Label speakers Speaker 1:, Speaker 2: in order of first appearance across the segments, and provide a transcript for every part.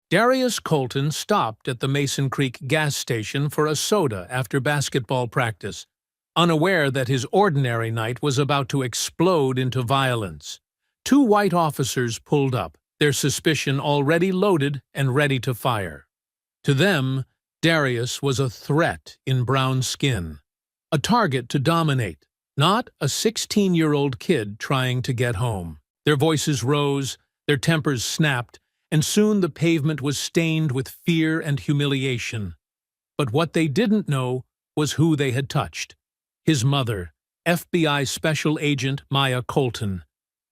Speaker 1: Darius Colton stopped at the Mason Creek gas station for a soda after basketball practice, unaware that his ordinary night was about to explode into violence. Two white officers pulled up, their suspicion already loaded and ready to fire. To them, Darius was a threat in brown skin, a target to dominate, not a 16-year-old kid trying to get home. Their voices rose, their tempers snapped, and soon the pavement was stained with fear and humiliation. But what they didn't know was who they had touched. His mother, FBI Special Agent Maya Colton.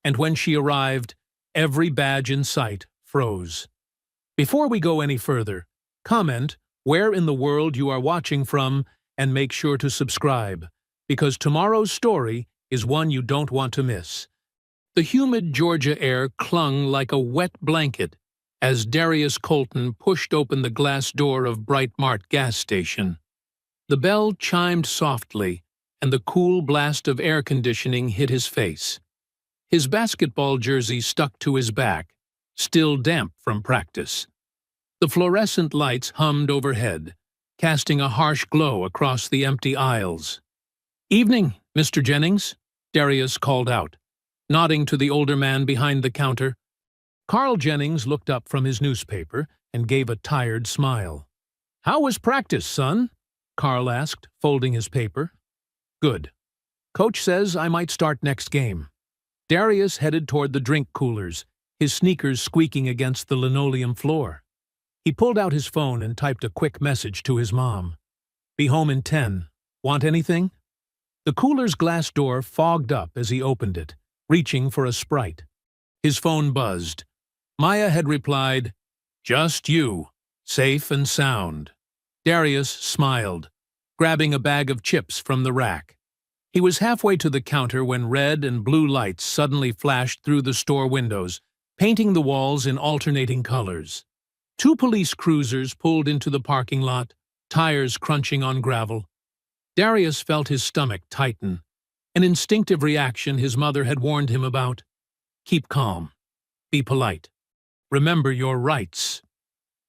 Speaker 1: And when she arrived, every badge in sight froze. Before we go any further, comment where in the world you are watching from and make sure to subscribe, because tomorrow's story is one you don't want to miss. The humid Georgia air clung like a wet blanket as Darius Colton pushed open the glass door of Bright Mart gas station. The bell chimed softly, and the cool blast of air conditioning hit his face. His basketball jersey stuck to his back, still damp from practice. The fluorescent lights hummed overhead, casting a harsh glow across the empty aisles. "Evening, Mr. Jennings," Darius called out, nodding to the older man behind the counter. Carl Jennings looked up from his newspaper and gave a tired smile. "How was practice, son?" Carl asked, folding his paper. "Good. Coach says I might start next game." Darius headed toward the drink coolers, his sneakers squeaking against the linoleum floor. He pulled out his phone and typed a quick message to his mom. "Be home in 10. Want anything?" The cooler's glass door fogged up as he opened it, reaching for a Sprite. His phone buzzed. Maya had replied, "Just you, safe and sound." Darius smiled, grabbing a bag of chips from the rack. He was halfway to the counter when red and blue lights suddenly flashed through the store windows, painting the walls in alternating colors. Two police cruisers pulled into the parking lot, tires crunching on gravel. Darius felt his stomach tighten, an instinctive reaction his mother had warned him about. Keep calm. Be polite. Remember your rights.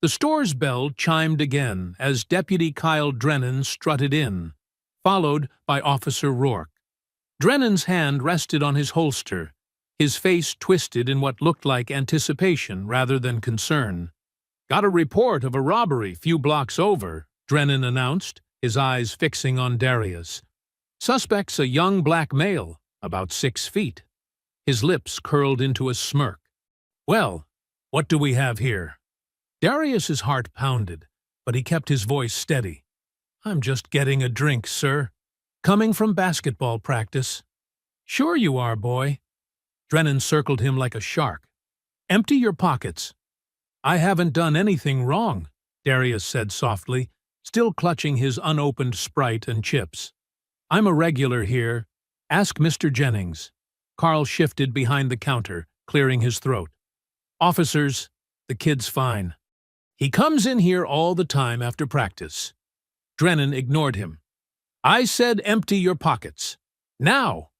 Speaker 1: The store's bell chimed again as Deputy Kyle Drennan strutted in, followed by Officer Rourke. Drennan's hand rested on his holster, his face twisted in what looked like anticipation rather than concern. "Got a report of a robbery few blocks over," Drennan announced, his eyes fixing on Darius. "Suspect's a young black male, about 6 feet. His lips curled into a smirk. Well, what do we have here?" Darius's heart pounded, but he kept his voice steady. "I'm just getting a drink, sir. Coming from basketball practice." "Sure you are, boy." Drennan circled him like a shark. "Empty your pockets." "I haven't done anything wrong," Darius said softly, still clutching his unopened Sprite and chips. "I'm a regular here. Ask Mr. Jennings." Carl shifted behind the counter, clearing his throat. "Officers, the kid's fine. He comes in here all the time after practice." Drennan ignored him. "I said empty your pockets. Now!"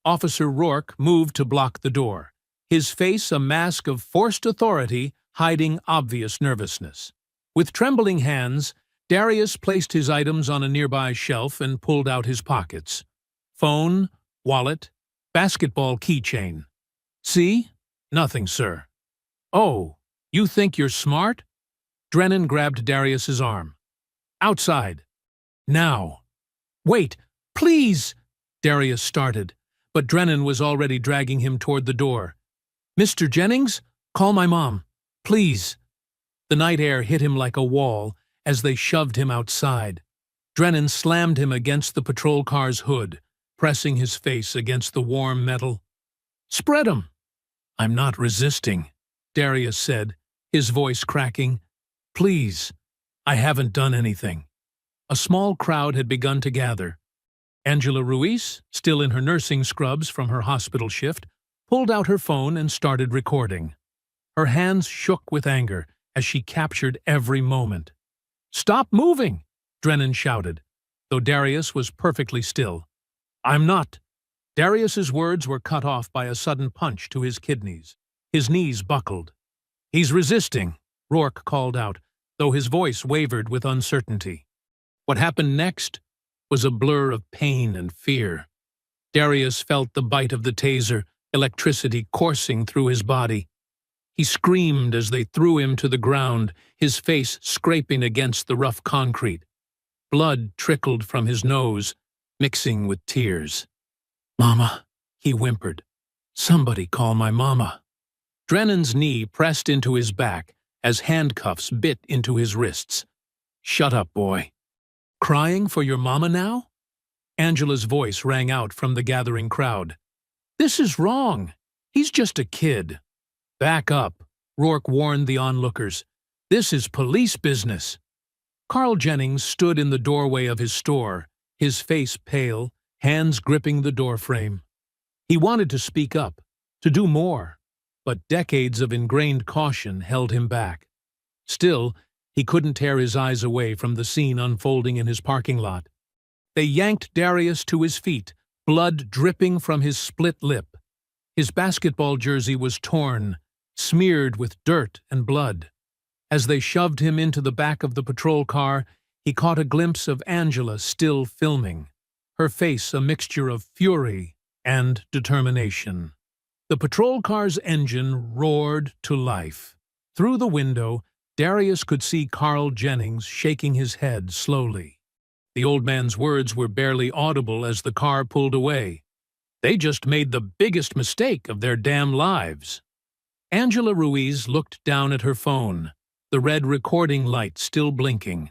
Speaker 1: Officer Rourke moved to block the door, his face a mask of forced authority hiding obvious nervousness. With trembling hands, Darius placed his items on a nearby shelf and pulled out his pockets. Phone, wallet, basketball keychain. "See? Nothing, sir." "Oh, you think you're smart?" Drennan grabbed Darius's arm. "Outside. Now." "Wait, please!" Darius started, but Drennan was already dragging him toward the door. "Mr. Jennings, call my mom. Please." The night air hit him like a wall as they shoved him outside. Drennan slammed him against the patrol car's hood, pressing his face against the warm metal. "Spread 'em." "I'm not resisting," Darius said, his voice cracking. "Please, I haven't done anything." A small crowd had begun to gather. Angela Ruiz, still in her nursing scrubs from her hospital shift, pulled out her phone and started recording. Her hands shook with anger as she captured every moment. "Stop moving!" Drennan shouted, though Darius was perfectly still. "I'm not." Darius's words were cut off by a sudden punch to his kidneys. His knees buckled. "He's resisting," Rourke called out, though his voice wavered with uncertainty. What happened next was a blur of pain and fear. Darius felt the bite of the taser, electricity coursing through his body. He screamed as they threw him to the ground, his face scraping against the rough concrete. Blood trickled from his nose, mixing with tears. "Mama," he whimpered. "Somebody call my mama." Drennan's knee pressed into his back as handcuffs bit into his wrists. "Shut up, boy." "Crying for your mama now?" Angela's voice rang out from the gathering crowd. "This is wrong. He's just a kid." "Back up," Rourke warned the onlookers. "This is police business." Carl Jennings stood in the doorway of his store, his face pale, hands gripping the doorframe. He wanted to speak up, to do more, but decades of ingrained caution held him back. Still, he couldn't tear his eyes away from the scene unfolding in his parking lot. They yanked Darius to his feet, blood dripping from his split lip. His basketball jersey was torn, smeared with dirt and blood. As they shoved him into the back of the patrol car, he caught a glimpse of Angela still filming, her face a mixture of fury and determination. The patrol car's engine roared to life. Through the window, Darius could see Carl Jennings shaking his head slowly. The old man's words were barely audible as the car pulled away. They just made the biggest mistake of their damn lives. Angela Ruiz looked down at her phone, the red recording light still blinking.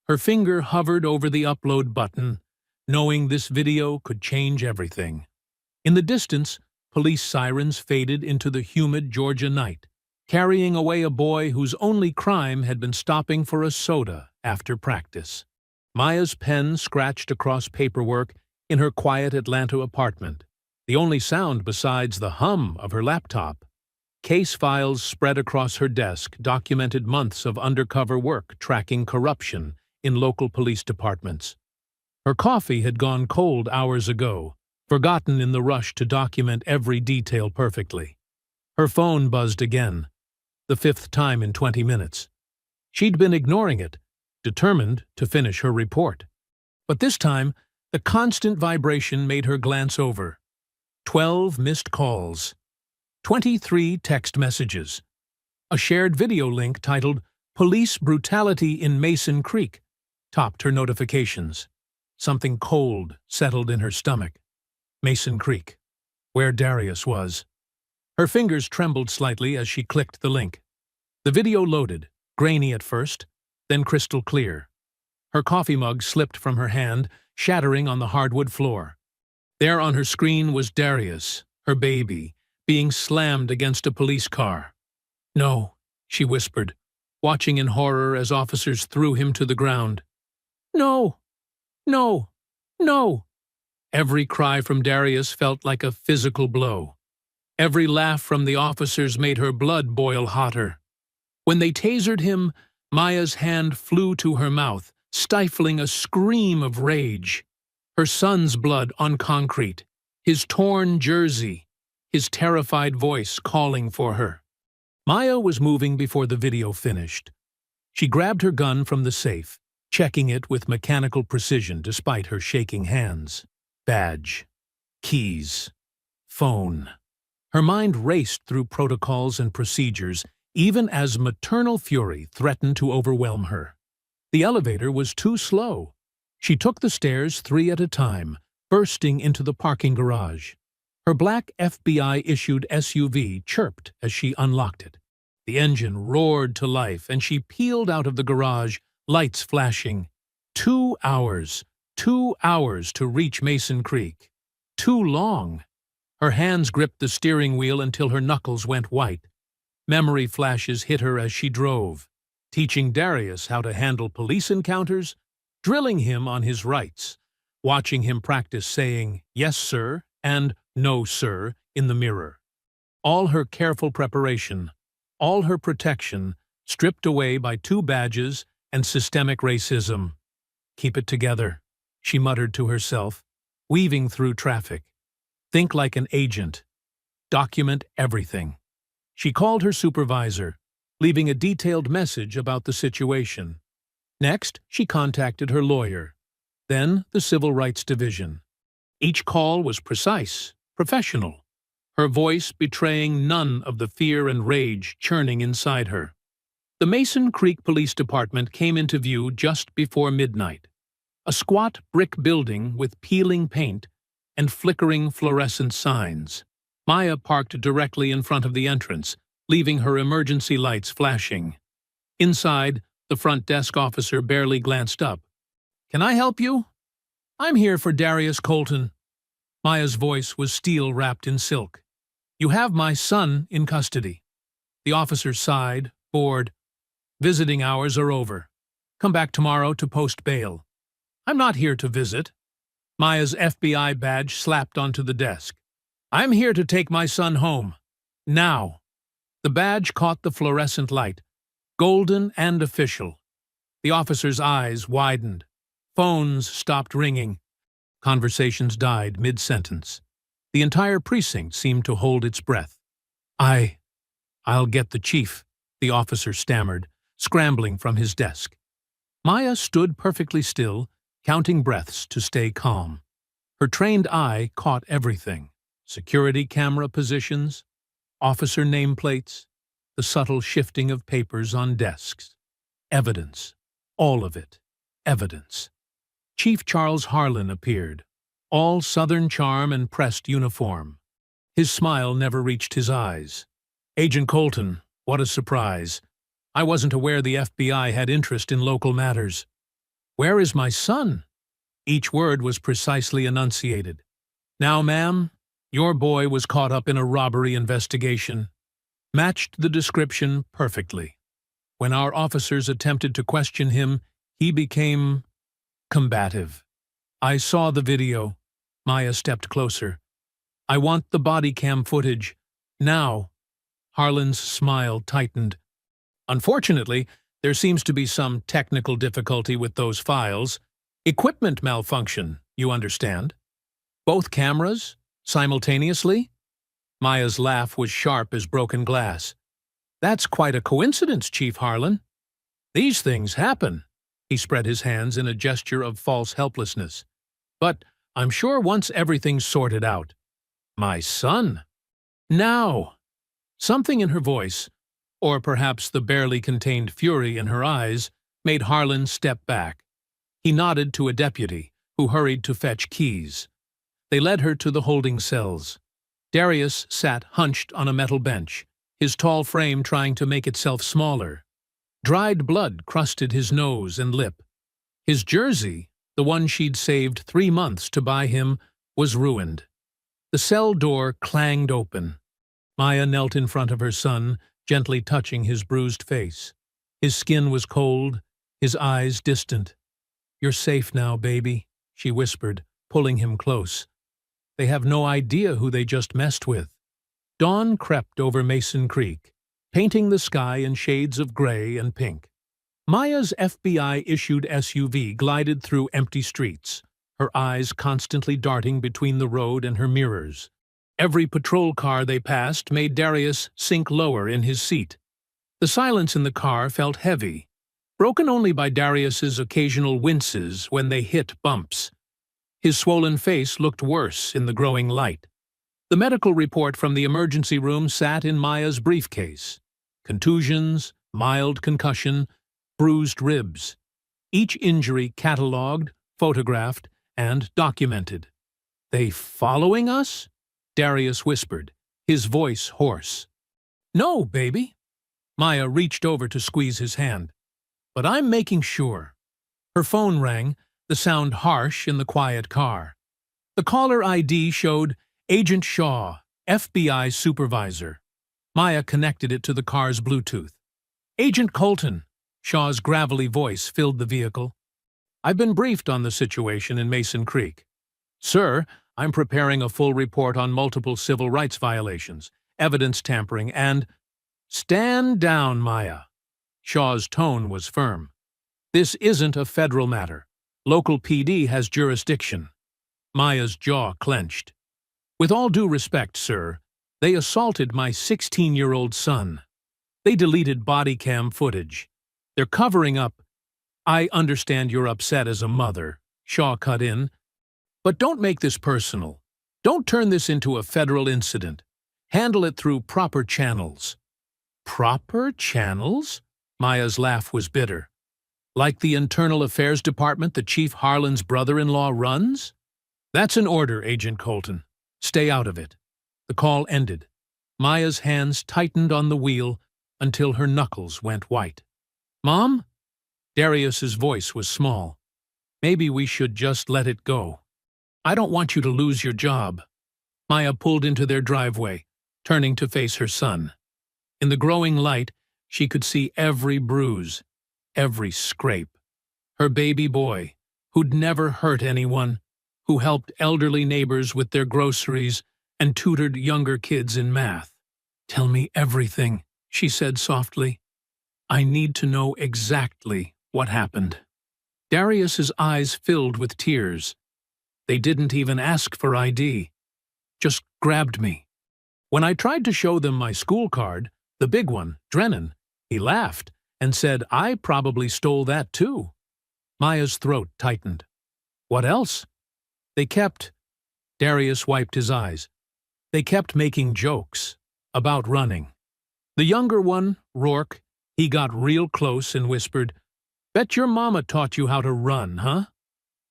Speaker 1: Her finger hovered over the upload button, knowing this video could change everything. In the distance, police sirens faded into the humid Georgia night, carrying away a boy whose only crime had been stopping for a soda after practice. Maya's pen scratched across paperwork in her quiet Atlanta apartment, the only sound besides the hum of her laptop. Case files spread across her desk documented months of undercover work tracking corruption in local police departments. Her coffee had gone cold hours ago, forgotten in the rush to document every detail perfectly. Her phone buzzed again, the fifth time in 20 minutes. She'd been ignoring it, determined to finish her report. But this time, the constant vibration made her glance over. 12 missed calls. 23 text messages. A shared video link titled "Police Brutality in Mason Creek" topped her notifications. Something cold settled in her stomach. Mason Creek, where Darius was. Her fingers trembled slightly as she clicked the link. The video loaded, grainy at first, then crystal clear. Her coffee mug slipped from her hand, shattering on the hardwood floor. There on her screen was Darius, her baby, being slammed against a police car. "No," she whispered, watching in horror as officers threw him to the ground. "No! No! No!" Every cry from Darius felt like a physical blow. Every laugh from the officers made her blood boil hotter. When they tasered him, Maya's hand flew to her mouth, stifling a scream of rage. Her son's blood on concrete, his torn jersey, his terrified voice calling for her. Maya was moving before the video finished. She grabbed her gun from the safe, checking it with mechanical precision despite her shaking hands. Badge, keys, phone. Her mind raced through protocols and procedures, even as maternal fury threatened to overwhelm her. The elevator was too slow. She took the stairs 3 at a time, bursting into the parking garage. Her black FBI-issued SUV chirped as she unlocked it. The engine roared to life, and she peeled out of the garage, lights flashing. 2 hours. 2 hours to reach Mason Creek. Too long. Her hands gripped the steering wheel until her knuckles went white. Memory flashes hit her as she drove, teaching Darius how to handle police encounters, drilling him on his rights, watching him practice saying, "Yes, sir," and "No, sir," in the mirror. All her careful preparation, all her protection, stripped away by 2 badges and systemic racism. "Keep it together," she muttered to herself, weaving through traffic. "Think like an agent. Document everything." She called her supervisor, leaving a detailed message about the situation. Next, she contacted her lawyer, then the Civil Rights Division. Each call was precise, professional, her voice betraying none of the fear and rage churning inside her. The Mason Creek Police Department came into view just before midnight. A squat brick building with peeling paint and flickering fluorescent signs. Maya parked directly in front of the entrance, leaving her emergency lights flashing. Inside, the front desk officer barely glanced up. "Can I help you?" "I'm here for Darius Colton." Maya's voice was steel wrapped in silk. "You have my son in custody." The officer sighed, bored. "Visiting hours are over. Come back tomorrow to post bail." "I'm not here to visit." Maya's FBI badge slapped onto the desk. "I'm here to take my son home. Now." The badge caught the fluorescent light, golden and official. The officer's eyes widened. Phones stopped ringing. Conversations died mid-sentence. The entire precinct seemed to hold its breath. I'll get the chief," the officer stammered, scrambling from his desk. Maya stood perfectly still, counting breaths to stay calm. Her trained eye caught everything: security camera positions, officer nameplates, the subtle shifting of papers on desks. Evidence. All of it. Evidence. Chief Charles Harlan appeared, all Southern charm and pressed uniform. His smile never reached his eyes. "Agent Colton, what a surprise. I wasn't aware the FBI had interest in local matters." "Where is my son?" Each word was precisely enunciated. "Now, ma'am, your boy was caught up in a robbery investigation." Matched the description perfectly. When our officers attempted to question him, he became combative. "I saw the video." Maya stepped closer. "I want the body cam footage. Now." Harlan's smile tightened. "Unfortunately, there seems to be some technical difficulty with those files. Equipment malfunction, you understand." "Both cameras? Simultaneously?" Maya's laugh was sharp as broken glass. "That's quite a coincidence, Chief Harlan." "These things happen." He spread his hands in a gesture of false helplessness. "But I'm sure once everything's sorted out." "My son." "Now." Something in her voice, or perhaps the barely contained fury in her eyes, made Harlan step back. He nodded to a deputy, who hurried to fetch keys. They led her to the holding cells. Darius sat hunched on a metal bench, his tall frame trying to make itself smaller. Dried blood crusted his nose and lip. His jersey, the one she'd saved 3 months to buy him, was ruined. The cell door clanged open. Maya knelt in front of her son, gently touching his bruised face. His skin was cold, his eyes distant. "You're safe now, baby," she whispered, pulling him close. "They have no idea who they just messed with." Dawn crept over Mason Creek, painting the sky in shades of gray and pink. Maya's FBI-issued SUV glided through empty streets, her eyes constantly darting between the road and her mirrors. Every patrol car they passed made Darius sink lower in his seat. The silence in the car felt heavy, broken only by Darius's occasional winces when they hit bumps. His swollen face looked worse in the growing light. The medical report from the emergency room sat in Maya's briefcase. Contusions, mild concussion, bruised ribs. Each injury catalogued, photographed, and documented. "They following us?" Darius whispered, his voice hoarse. "No, baby." Maya reached over to squeeze his hand. "But I'm making sure." Her phone rang, the sound harsh in the quiet car. The caller ID showed Agent Shaw, FBI supervisor. Maya connected it to the car's Bluetooth. "Agent Colton," Shaw's gravelly voice filled the vehicle. "I've been briefed on the situation in Mason Creek. Sir, I'm preparing a full report on multiple civil rights violations, evidence tampering, and—" "Stand down, Maya." Shaw's tone was firm. "This isn't a federal matter. Local PD has jurisdiction." Maya's jaw clenched. "With all due respect, sir, they assaulted my 16-year-old son." They deleted body cam footage. They're covering up. I understand you're upset as a mother, Shaw cut in, but don't make this personal. Don't turn this into a federal incident. Handle it through proper channels. Proper channels? Maya's laugh was bitter. Like the Internal Affairs Department that Chief Harlan's brother-in-law runs? That's an order, Agent Colton. Stay out of it. The call ended. Maya's hands tightened on the wheel until her knuckles went white. Mom? Darius's voice was small. Maybe we should just let it go. I don't want you to lose your job. Maya pulled into their driveway, turning to face her son. In the growing light, she could see every bruise, every scrape. Her baby boy, who'd never hurt anyone, who helped elderly neighbors with their groceries and tutored younger kids in math. Tell me everything, she said softly. I need to know exactly what happened. Darius's eyes filled with tears. They didn't even ask for ID. Just grabbed me. When I tried to show them my school card, the big one, Drennan, he laughed and said I probably stole that too. Maya's throat tightened. What else? They kept... Darius wiped his eyes. They kept making jokes about running. The younger one, Rourke, he got real close and whispered, Bet your mama taught you how to run, huh?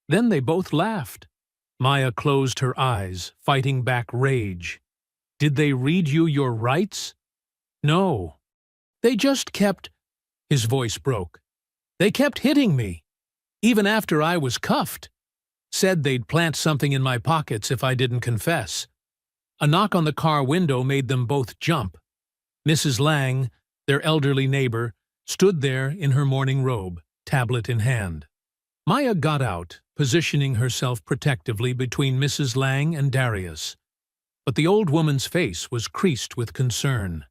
Speaker 1: Then they both laughed. Maya closed her eyes, fighting back rage. Did they read you your rights? No. They just kept... His voice broke. They kept hitting me, even after I was cuffed. Said they'd plant something in my pockets if I didn't confess. A knock on the car window made them both jump. Mrs. Lang, their elderly neighbor, stood there in her morning robe, tablet in hand. Maya got out, positioning herself protectively between Mrs. Lang and Darius. But the old woman's face was creased with concern.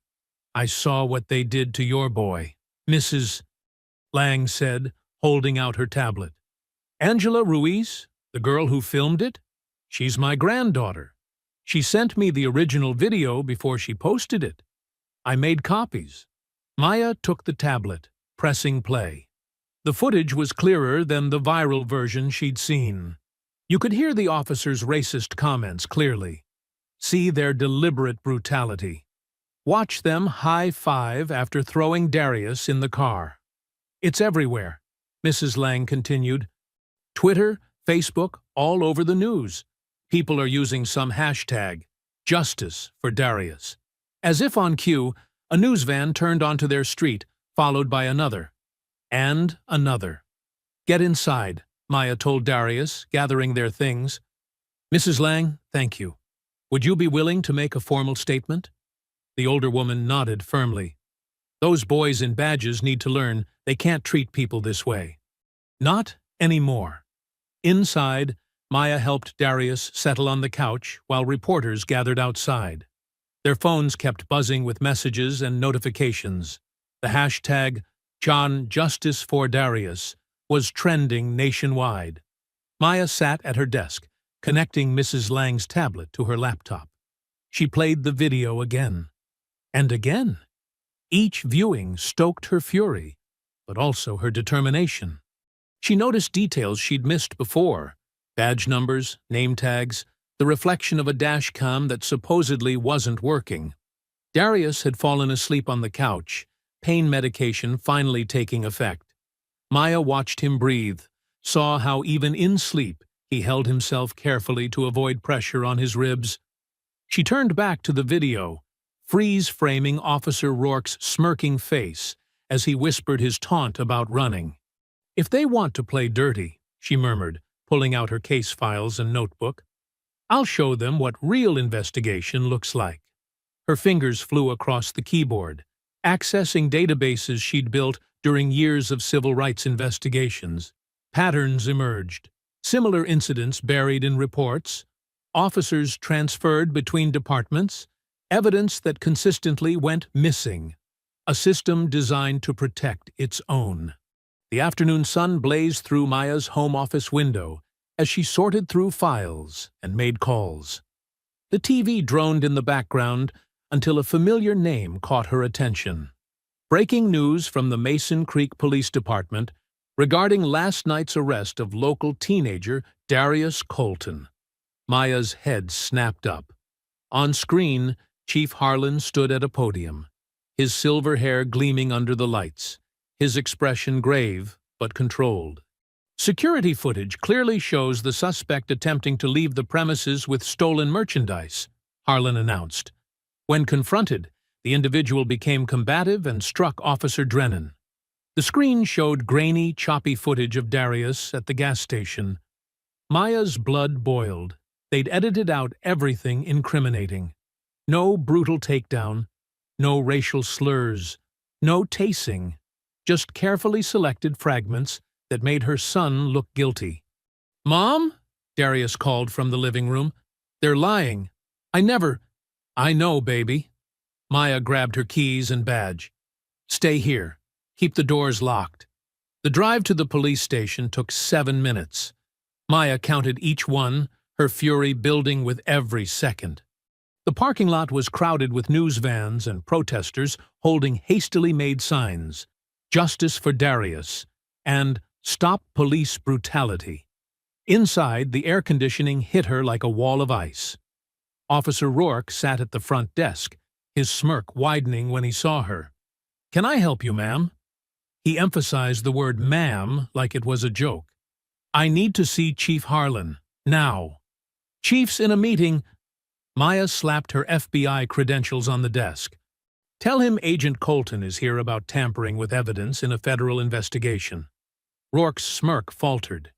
Speaker 1: I saw what they did to your boy, Mrs. Lang said, holding out her tablet. Angela Ruiz, the girl who filmed it? She's my granddaughter. She sent me the original video before she posted it. I made copies. Maya took the tablet, pressing play. The footage was clearer than the viral version she'd seen. You could hear the officer's racist comments clearly. See their deliberate brutality. Watch them high-five after throwing Darius in the car. It's everywhere, Mrs. Lang continued. Twitter, Facebook, all over the news. People are using some hashtag, Justice for Darius. As if on cue, a news van turned onto their street, followed by another. And another. Get inside, Maya told Darius, gathering their things. Mrs. Lang, thank you. Would you be willing to make a formal statement? The older woman nodded firmly. Those boys in badges need to learn they can't treat people this way. Not anymore. Inside, Maya helped Darius settle on the couch while reporters gathered outside. Their phones kept buzzing with messages and notifications. The hashtag John Justice for Darius was trending nationwide. Maya sat at her desk, connecting Mrs. Lang's tablet to her laptop. She played the video again. And again. Each viewing stoked her fury, but also her determination. She noticed details she'd missed before. Badge numbers, name tags, the reflection of a dash cam that supposedly wasn't working. Darius had fallen asleep on the couch, pain medication finally taking effect. Maya watched him breathe, saw how even in sleep he held himself carefully to avoid pressure on his ribs. She turned back to the video, freeze-framing Officer Rourke's smirking face as he whispered his taunt about running. If they want to play dirty, she murmured, pulling out her case files and notebook, I'll show them what real investigation looks like. Her fingers flew across the keyboard, accessing databases she'd built during years of civil rights investigations. Patterns emerged, similar incidents buried in reports, officers transferred between departments, evidence that consistently went missing, a system designed to protect its own. The afternoon sun blazed through Maya's home office window as she sorted through files and made calls. The TV droned in the background until a familiar name caught her attention. Breaking news from the Mason Creek Police Department regarding last night's arrest of local teenager Darius Colton. Maya's head snapped up. On screen, Chief Harlan stood at a podium, his silver hair gleaming under the lights, his expression grave but controlled. Security footage clearly shows the suspect attempting to leave the premises with stolen merchandise, Harlan announced. When confronted, the individual became combative and struck Officer Drennan. The screen showed grainy, choppy footage of Darius at the gas station. Maya's blood boiled. They'd edited out everything incriminating. No brutal takedown, no racial slurs, no tasing, just carefully selected fragments that made her son look guilty. "Mom?" Darius called from the living room. "They're lying. I know, baby." Maya grabbed her keys and badge. "Stay here. Keep the doors locked." The drive to the police station took 7 minutes. Maya counted each one, her fury building with every second. The parking lot was crowded with news vans and protesters holding hastily made signs, "Justice for Darius," and "Stop Police Brutality." Inside, the air conditioning hit her like a wall of ice. Officer Rourke sat at the front desk, his smirk widening when he saw her. "Can I help you, ma'am?" He emphasized the word ma'am like it was a joke. "I need to see Chief Harlan, now." "Chief's in a meeting." Maya slapped her FBI credentials on the desk. "Tell him Agent Colton is here about tampering with evidence in a federal investigation." Rourke's smirk faltered.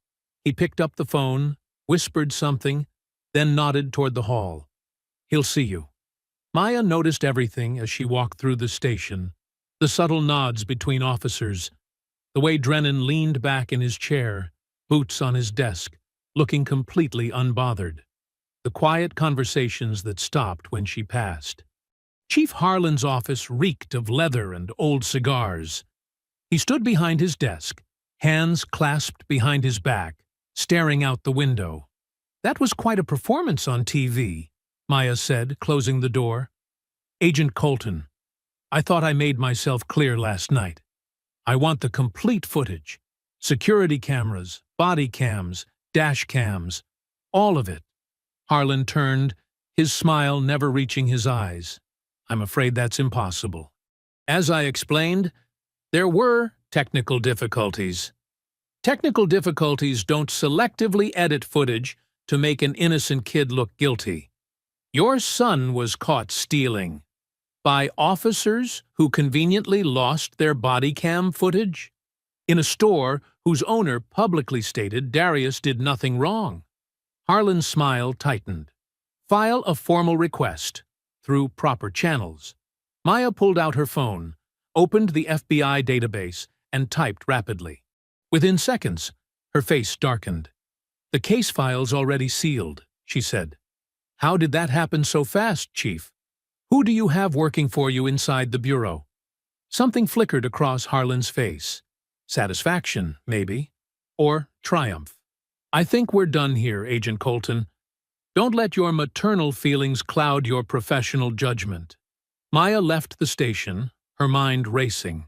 Speaker 1: He picked up the phone, whispered something, then nodded toward the hall. "He'll see you." Maya noticed everything as she walked through the station. The subtle nods between officers, the way Drennan leaned back in his chair, boots on his desk, looking completely unbothered. The quiet conversations that stopped when she passed. Chief Harlan's office reeked of leather and old cigars. He stood behind his desk, hands clasped behind his back, staring out the window. "That was quite a performance on TV," Maya said, closing the door. "Agent Colton, I thought I made myself clear last night. I want the complete footage. Security cameras, body cams, dash cams, all of it." Harlan turned, his smile never reaching his eyes. "I'm afraid that's impossible." "As I explained, there were technical difficulties. Technical difficulties don't selectively edit footage to make an innocent kid look guilty. Your son was caught stealing. By officers who conveniently lost their body cam footage? In a store whose owner publicly stated Darius did nothing wrong." Harlan's smile tightened. "File a formal request, through proper channels." Maya pulled out her phone, opened the FBI database, and typed rapidly. Within seconds, her face darkened. "The case file's already sealed," she said. "How did that happen so fast, Chief? Who do you have working for you inside the bureau?" Something flickered across Harlan's face. Satisfaction, maybe. Or triumph. "I think we're done here, Agent Colton. Don't let your maternal feelings cloud your professional judgment." Maya left the station, her mind racing.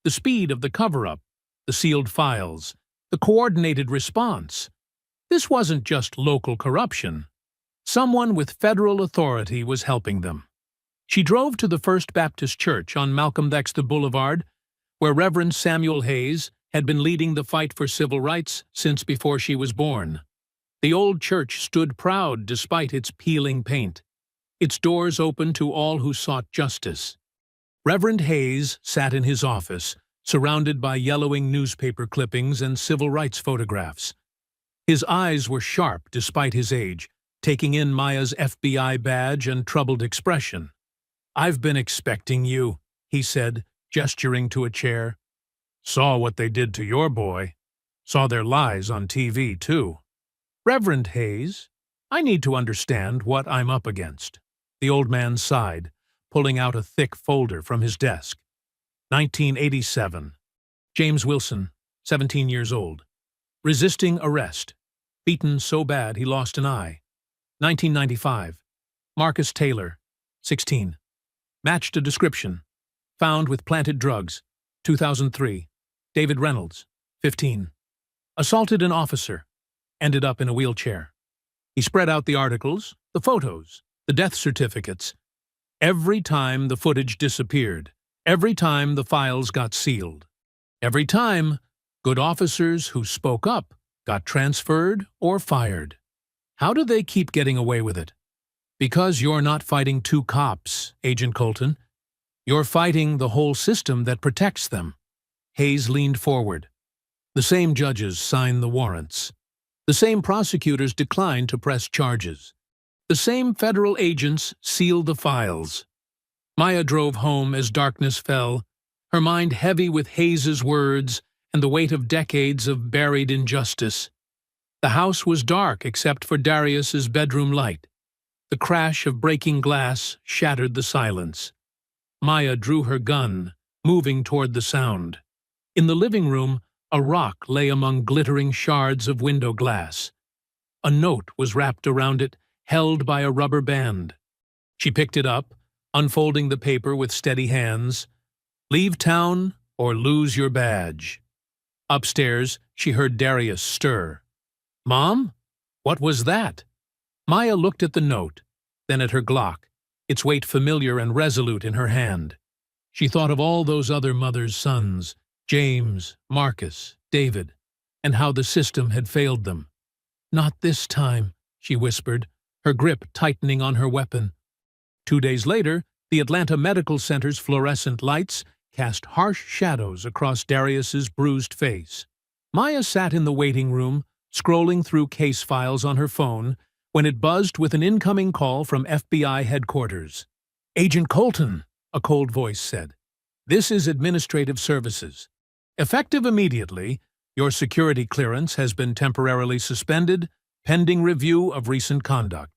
Speaker 1: The speed of the cover-up, the sealed files, the coordinated response. This wasn't just local corruption. Someone with federal authority was helping them. She drove to the First Baptist Church on Malcolm X Boulevard, where Reverend Samuel Hayes had been leading the fight for civil rights since before she was born. The old church stood proud despite its peeling paint, its doors open to all who sought justice. Reverend Hayes sat in his office, surrounded by yellowing newspaper clippings and civil rights photographs. His eyes were sharp despite his age, taking in Maya's FBI badge and troubled expression. "I've been expecting you," he said, gesturing to a chair. "Saw what they did to your boy. Saw their lies on TV, too." "Reverend Hayes, I need to understand what I'm up against." The old man sighed, pulling out a thick folder from his desk. 1987. James Wilson, 17 years old. Resisting arrest. Beaten so bad he lost an eye. 1995. Marcus Taylor, 16. Matched a description. found with planted drugs. 2003. David Reynolds, 15. Assaulted an officer, ended up in a wheelchair. He spread out the articles, the photos, the death certificates. Every time the footage disappeared, every time the files got sealed, every time good officers who spoke up got transferred or fired. How do they keep getting away with it? Because you're not fighting two cops, Agent Colton. You're fighting the whole system that protects them. Hayes leaned forward. The same judges signed the warrants. The same prosecutors declined to press charges. The same federal agents sealed the files. Maya drove home as darkness fell, her mind heavy with Hayes's words and the weight of decades of buried injustice. The house was dark except for Darius's bedroom light. The crash of breaking glass shattered the silence. Maya drew her gun, moving toward the sound. In the living room, a rock lay among glittering shards of window glass. A note was wrapped around it, held by a rubber band. She picked it up, unfolding the paper with steady hands. Leave town or lose your badge. Upstairs, she heard Darius stir. Mom? What was that? Maya looked at the note, then at her Glock, its weight familiar and resolute in her hand. She thought of all those other mothers' sons, James, Marcus, David, and how the system had failed them. Not this time, she whispered, her grip tightening on her weapon. 2 days later, the Atlanta Medical Center's fluorescent lights cast harsh shadows across Darius's bruised face. Maya sat in the waiting room, scrolling through case files on her phone, when it buzzed with an incoming call from FBI headquarters. Agent Colton, a cold voice said. This is Administrative Services. Effective immediately, your security clearance has been temporarily suspended, pending review of recent conduct.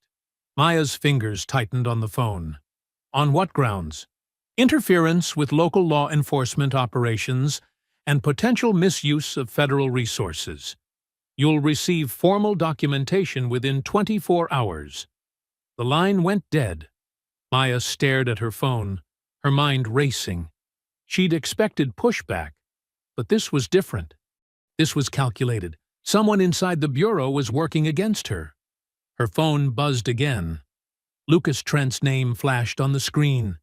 Speaker 1: Maya's fingers tightened on the phone. On what grounds? Interference with local law enforcement operations and potential misuse of federal resources. You'll receive formal documentation within 24 hours. The line went dead. Maya stared at her phone, her mind racing. She'd expected pushback, but this was different. This was calculated. Someone inside the bureau was working against her. Her phone buzzed again. Lucas Trent's name flashed on the screen.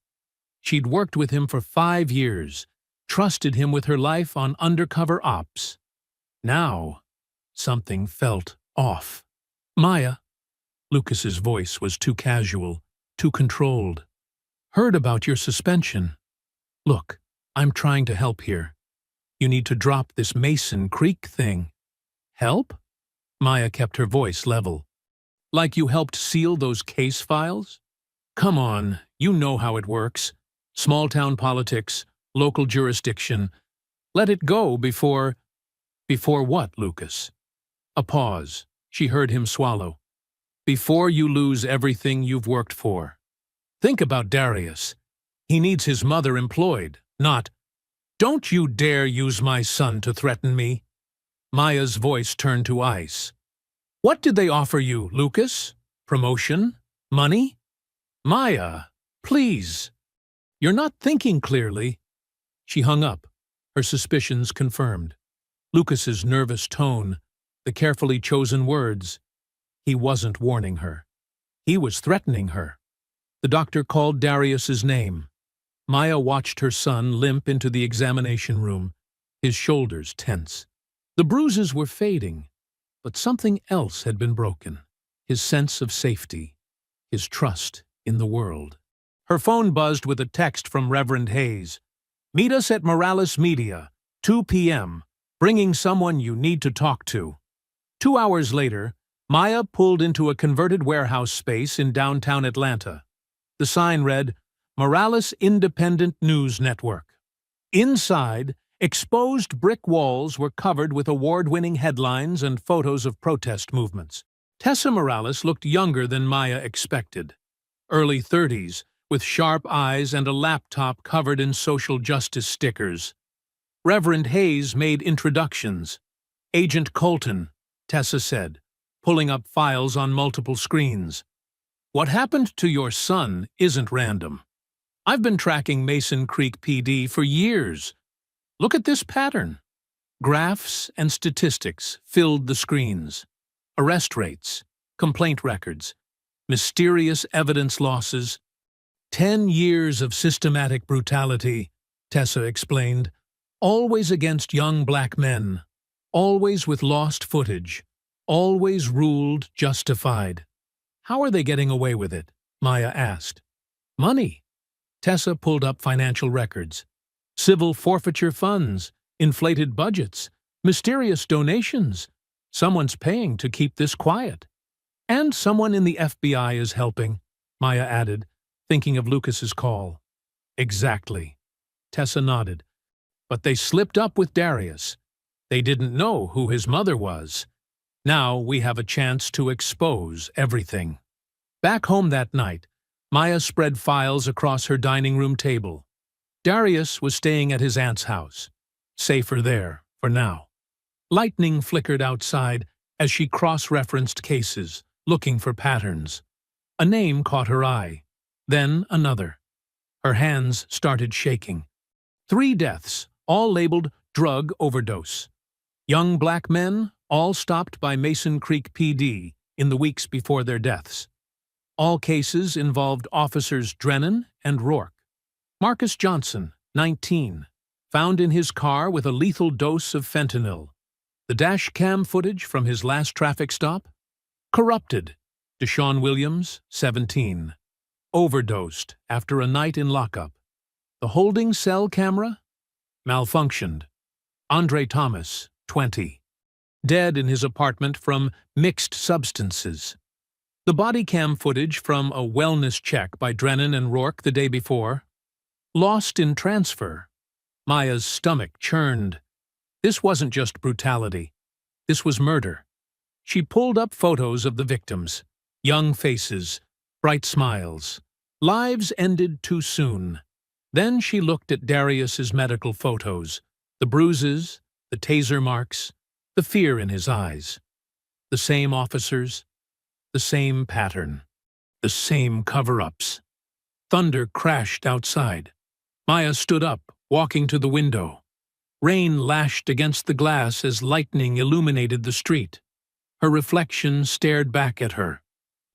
Speaker 1: She'd worked with him for 5 years, trusted him with her life on undercover ops. Now, something felt off. Maya, Lucas's voice was too casual, too controlled. Heard about your suspension. Look, I'm trying to help here. You need to drop this Mason Creek thing. Help? Maya kept her voice level. Like you helped seal those case files? Come on, you know how it works. Small-town politics, local jurisdiction. Let it go before... Before what, Lucas? A pause. She heard him swallow. Before you lose everything you've worked for. Think about Darius. He needs his mother employed, not, "Don't you dare use my son to threaten me." Maya's voice turned to ice. What did they offer you, Lucas? Promotion? Money? Maya, please. You're not thinking clearly. She hung up, her suspicions confirmed. Lucas's nervous tone, the carefully chosen words. He wasn't warning her. He was threatening her. The doctor called Darius's name. Maya watched her son limp into the examination room, his shoulders tense. The bruises were fading, but something else had been broken. His sense of safety, his trust in the world. Her phone buzzed with a text from Reverend Hayes. Meet us at Morales Media, 2 p.m., bringing someone you need to talk to. 2 hours later, Maya pulled into a converted warehouse space in downtown Atlanta. The sign read, Morales Independent News Network. Inside, exposed brick walls were covered with award-winning headlines and photos of protest movements. Tessa Morales looked younger than Maya expected. Early 30s, with sharp eyes and a laptop covered in social justice stickers. Reverend Hayes made introductions. Agent Colton, Tessa said, pulling up files on multiple screens. What happened to your son isn't random. I've been tracking Mason Creek PD for years. Look at this pattern. Graphs and statistics filled the screens. Arrest rates, complaint records, mysterious evidence losses. 10 years of systematic brutality, Tessa explained. Always against young black men. Always with lost footage. Always ruled justified. How are they getting away with it? Maya asked. Money. Tessa pulled up financial records. Civil forfeiture funds, inflated budgets, mysterious donations. Someone's paying to keep this quiet. And someone in the FBI is helping, Maya added, thinking of Lucas's call. Exactly. Tessa nodded. But they slipped up with Darius. They didn't know who his mother was. Now we have a chance to expose everything. Back home that night, Maya spread files across her dining room table. Darius was staying at his aunt's house. Safer there, for now. Lightning flickered outside as she cross-referenced cases, looking for patterns. A name caught her eye. Then another. Her hands started shaking. 3 deaths, all labeled drug overdose. Young black men, all stopped by Mason Creek PD in the weeks before their deaths. All cases involved officers Drennan and Rourke. Marcus Johnson, 19, found in his car with a lethal dose of fentanyl. The dash cam footage from his last traffic stop? Corrupted. Deshaun Williams, 17. Overdosed after a night in lockup. The holding cell camera? Malfunctioned. Andre Thomas, 20. Dead in his apartment from mixed substances. The body cam footage from a wellness check by Drennan and Rourke the day before? Lost in transfer. Maya's stomach churned. This wasn't just brutality. This was murder. She pulled up photos of the victims. Young faces, bright smiles. Lives ended too soon. Then she looked at Darius's medical photos. The bruises, the taser marks, the fear in his eyes. The same officers, the same pattern, the same cover-ups. Thunder crashed outside. Maya stood up, walking to the window. Rain lashed against the glass as lightning illuminated the street. Her reflection stared back at her.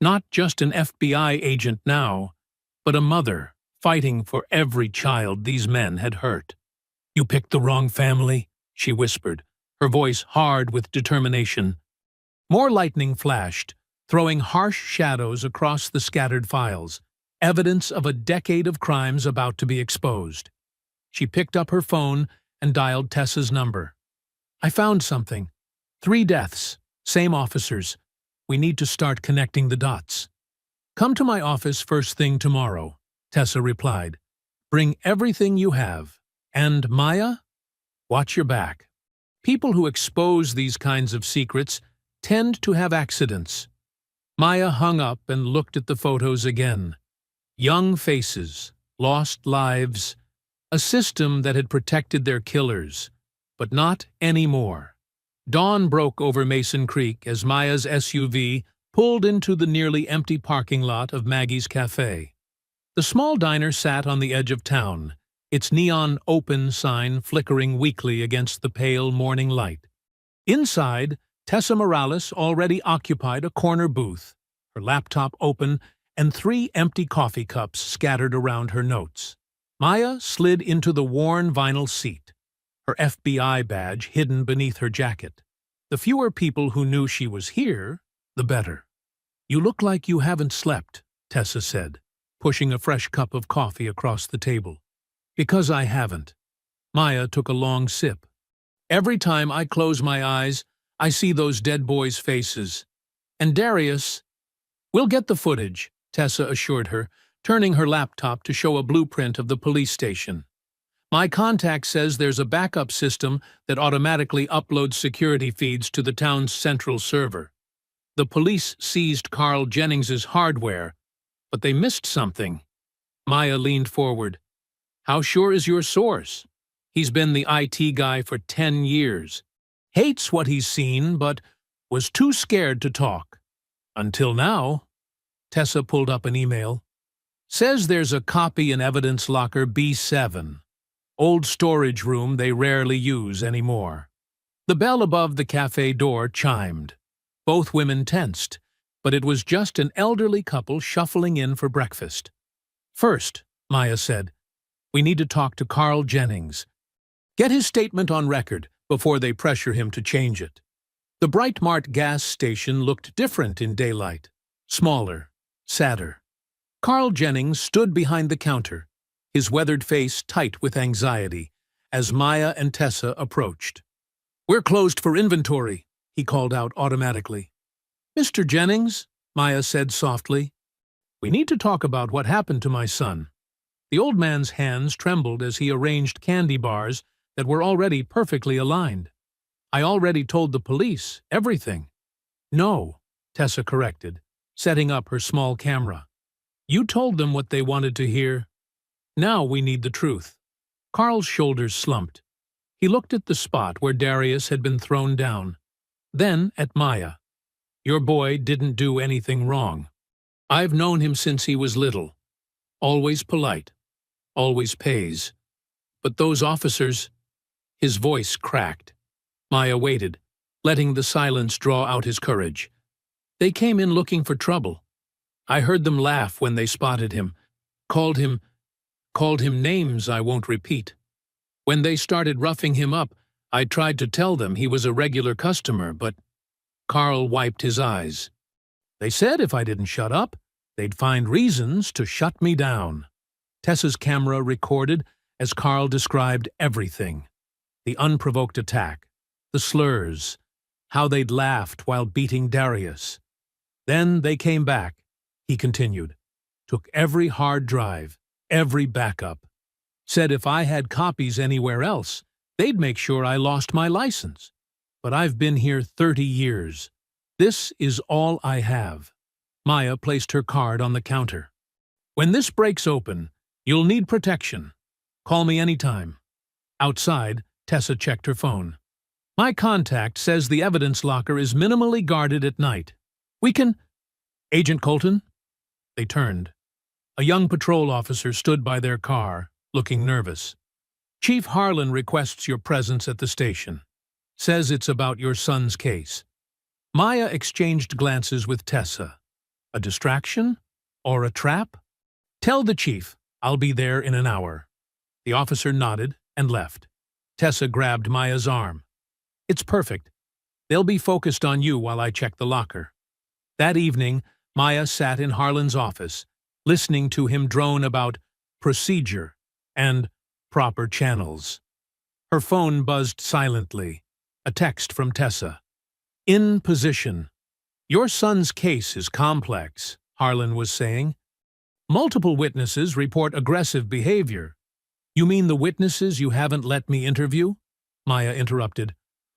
Speaker 1: Not just an FBI agent now, but a mother fighting for every child these men had hurt. "You picked the wrong family," she whispered, her voice hard with determination. More lightning flashed, throwing harsh shadows across the scattered files, evidence of a decade of crimes about to be exposed. She picked up her phone and dialed Tessa's number. "I found something. 3 deaths, same officers. We need to start connecting the dots." "Come to my office first thing tomorrow," Tessa replied. "Bring everything you have. And Maya, watch your back. People who expose these kinds of secrets tend to have accidents." Maya hung up and looked at the photos again. Young faces, lost lives, a system that had protected their killers, but not anymore. Dawn broke over Mason Creek as Maya's SUV pulled into the nearly empty parking lot of Maggie's Cafe. The small diner sat on the edge of town, its neon open sign flickering weakly against the pale morning light. Inside, Tessa Morales already occupied a corner booth, her laptop open and 3 empty coffee cups scattered around her notes. Maya slid into the worn vinyl seat, her FBI badge hidden beneath her jacket. The fewer people who knew she was here, the better. "You look like you haven't slept," Tessa said, pushing a fresh cup of coffee across the table. "Because I haven't." Maya took a long sip. "Every time I close my eyes, I see those dead boys' faces. And Darius—" "We'll get the footage," Tessa assured her, turning her laptop to show a blueprint of the police station. "My contact says there's a backup system that automatically uploads security feeds to the town's central server. The police seized Carl Jennings's hardware, but they missed something." Maya leaned forward. "How sure is your source? He's been the IT guy for 10 years. Hates what he's seen, but was too scared to talk. Until now." Tessa pulled up an email. Says there's a copy in evidence locker B7. Old storage room they rarely use anymore. The bell above the cafe door chimed. Both women tensed, but it was just an elderly couple shuffling in for breakfast. First, Maya said, we need to talk to Carl Jennings. Get his statement on record before they pressure him to change it. The Brightmart gas station looked different in daylight, smaller, sadder. Carl Jennings stood behind the counter, his weathered face tight with anxiety, as Maya and Tessa approached. We're closed for inventory, he called out automatically. Mr. Jennings, Maya said softly, we need to talk about what happened to my son. The old man's hands trembled as he arranged candy bars that were already perfectly aligned. I already told the police everything. No, Tessa corrected, setting up her small camera. You told them what they wanted to hear. Now we need the truth. Carl's shoulders slumped. He looked at the spot where Darius had been thrown down, then at Maya. Your boy didn't do anything wrong. I've known him since he was little. Always polite. Always pays. But those officers... His voice cracked. Maya waited, letting the silence draw out his courage. They came in looking for trouble. I heard them laugh when they spotted him, called him names I won't repeat. When they started roughing him up, I tried to tell them he was a regular customer, but... Carl wiped his eyes. They said if I didn't shut up, they'd find reasons to shut me down. Tessa's camera recorded as Carl described everything. The unprovoked attack, the slurs, how they'd laughed while beating Darius. Then they came back, he continued, took every hard drive, every backup. Said if I had copies anywhere else, they'd make sure I lost my license. But I've been here 30 years. This is all I have. Maya placed her card on the counter. When this breaks open, you'll need protection. Call me anytime. Outside, Tessa checked her phone. My contact says the evidence locker is minimally guarded at night. We can... Agent Colton? They turned. A young patrol officer stood by their car, looking nervous. Chief Harlan requests your presence at the station. Says it's about your son's case. Maya exchanged glances with Tessa. A distraction? Or a trap? Tell the chief, I'll be there in an hour. The officer nodded and left. Tessa grabbed Maya's arm. It's perfect. They'll be focused on you while I check the locker. That evening, Maya sat in Harlan's office, listening to him drone about procedure and proper channels. Her phone buzzed silently. A text from Tessa. In position. Your son's case is complex, Harlan was saying. Multiple witnesses report aggressive behavior. You mean the witnesses you haven't let me interview? Maya interrupted.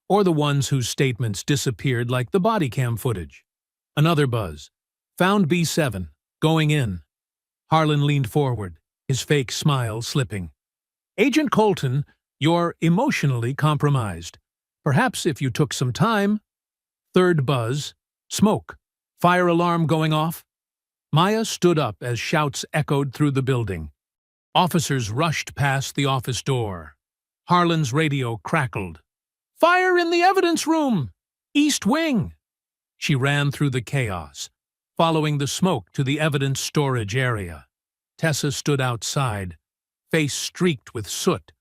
Speaker 1: Or the ones whose statements disappeared like the body cam footage. Another buzz. Found B7. Going in. Harlan leaned forward, his fake smile slipping. Agent Colton, you're emotionally compromised. Perhaps if you took some time. Third buzz. Smoke. Fire alarm going off. Maya stood up as shouts echoed through the building. Officers rushed past the office door. Harlan's radio crackled. Fire in the evidence room! East wing! She ran through the chaos, following the smoke to the evidence storage area. Tessa stood outside, face streaked with soot,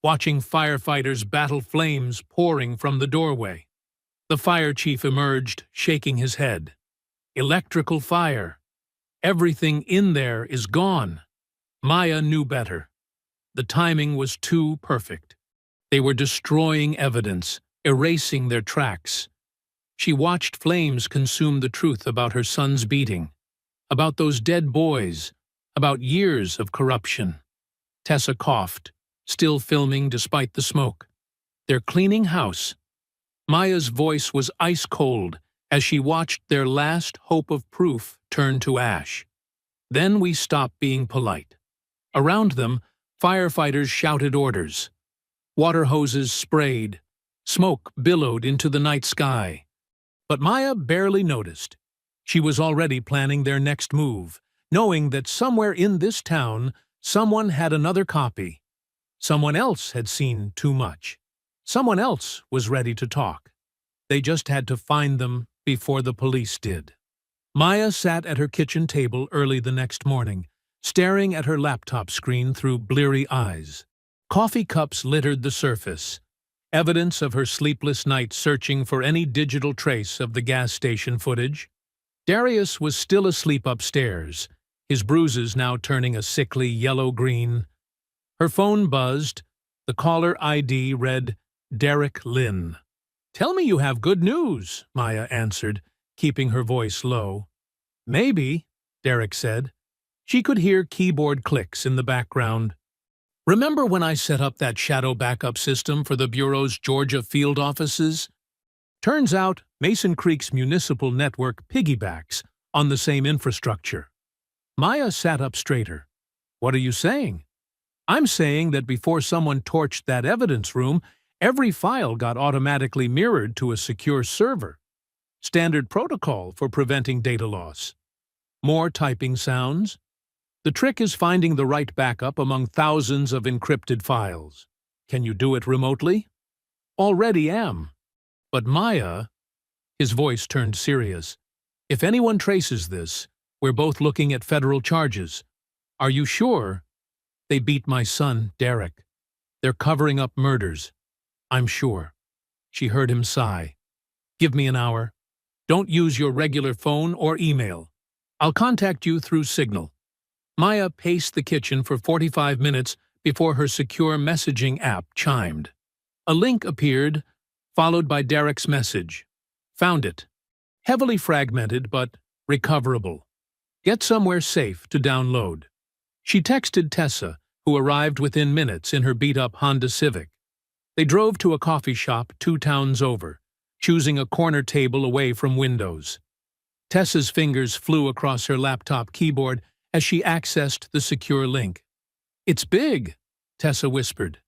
Speaker 1: watching firefighters battle flames pouring from the doorway. The fire chief emerged, shaking his head. Electrical fire. Everything in there is gone. Maya knew better. The timing was too perfect. They were destroying evidence, erasing their tracks. She watched flames consume the truth about her son's beating, about those dead boys, about years of corruption. Tessa coughed, still filming despite the smoke. They're cleaning house. Maya's voice was ice-cold as she watched their last hope of proof turn to ash. Then we stopped being polite. Around them, firefighters shouted orders. Water hoses sprayed. Smoke billowed into the night sky. But Maya barely noticed. She was already planning their next move, knowing that somewhere in this town someone had another copy. Someone else had seen too much. Someone else was ready to talk. They just had to find them before the police did. Maya sat at her kitchen table early the next morning, staring at her laptop screen through bleary eyes. Coffee cups littered the surface, evidence of her sleepless night searching for any digital trace of the gas station footage. Darius was still asleep upstairs, his bruises now turning a sickly yellow-green. Her phone buzzed. The caller ID read, Derek Lynn. "Tell me you have good news," Maya answered, keeping her voice low. "Maybe," Derek said. She could hear keyboard clicks in the background. "Remember when I set up that shadow backup system for the Bureau's Georgia field offices? Turns out Mason Creek's municipal network piggybacks on the same infrastructure." Maya sat up straighter. "What are you saying?" "I'm saying that before someone torched that evidence room, every file got automatically mirrored to a secure server. Standard protocol for preventing data loss." More typing sounds. "The trick is finding the right backup among thousands of encrypted files. Can you do it remotely?" "Already am." "But Maya," his voice turned serious, "if anyone traces this, we're both looking at federal charges. Are you sure?" "They beat my son, Derek. They're covering up murders. I'm sure." She heard him sigh. "Give me an hour. Don't use your regular phone or email. I'll contact you through Signal." Maya paced the kitchen for 45 minutes before her secure messaging app chimed. A link appeared, followed by Derek's message. "Found it. Heavily fragmented, but recoverable. Get somewhere safe to download." She texted Tessa, who arrived within minutes in her beat-up Honda Civic. They drove to a coffee shop 2 towns over, choosing a corner table away from windows. Tessa's fingers flew across her laptop keyboard as she accessed the secure link. "It's big," Tessa whispered.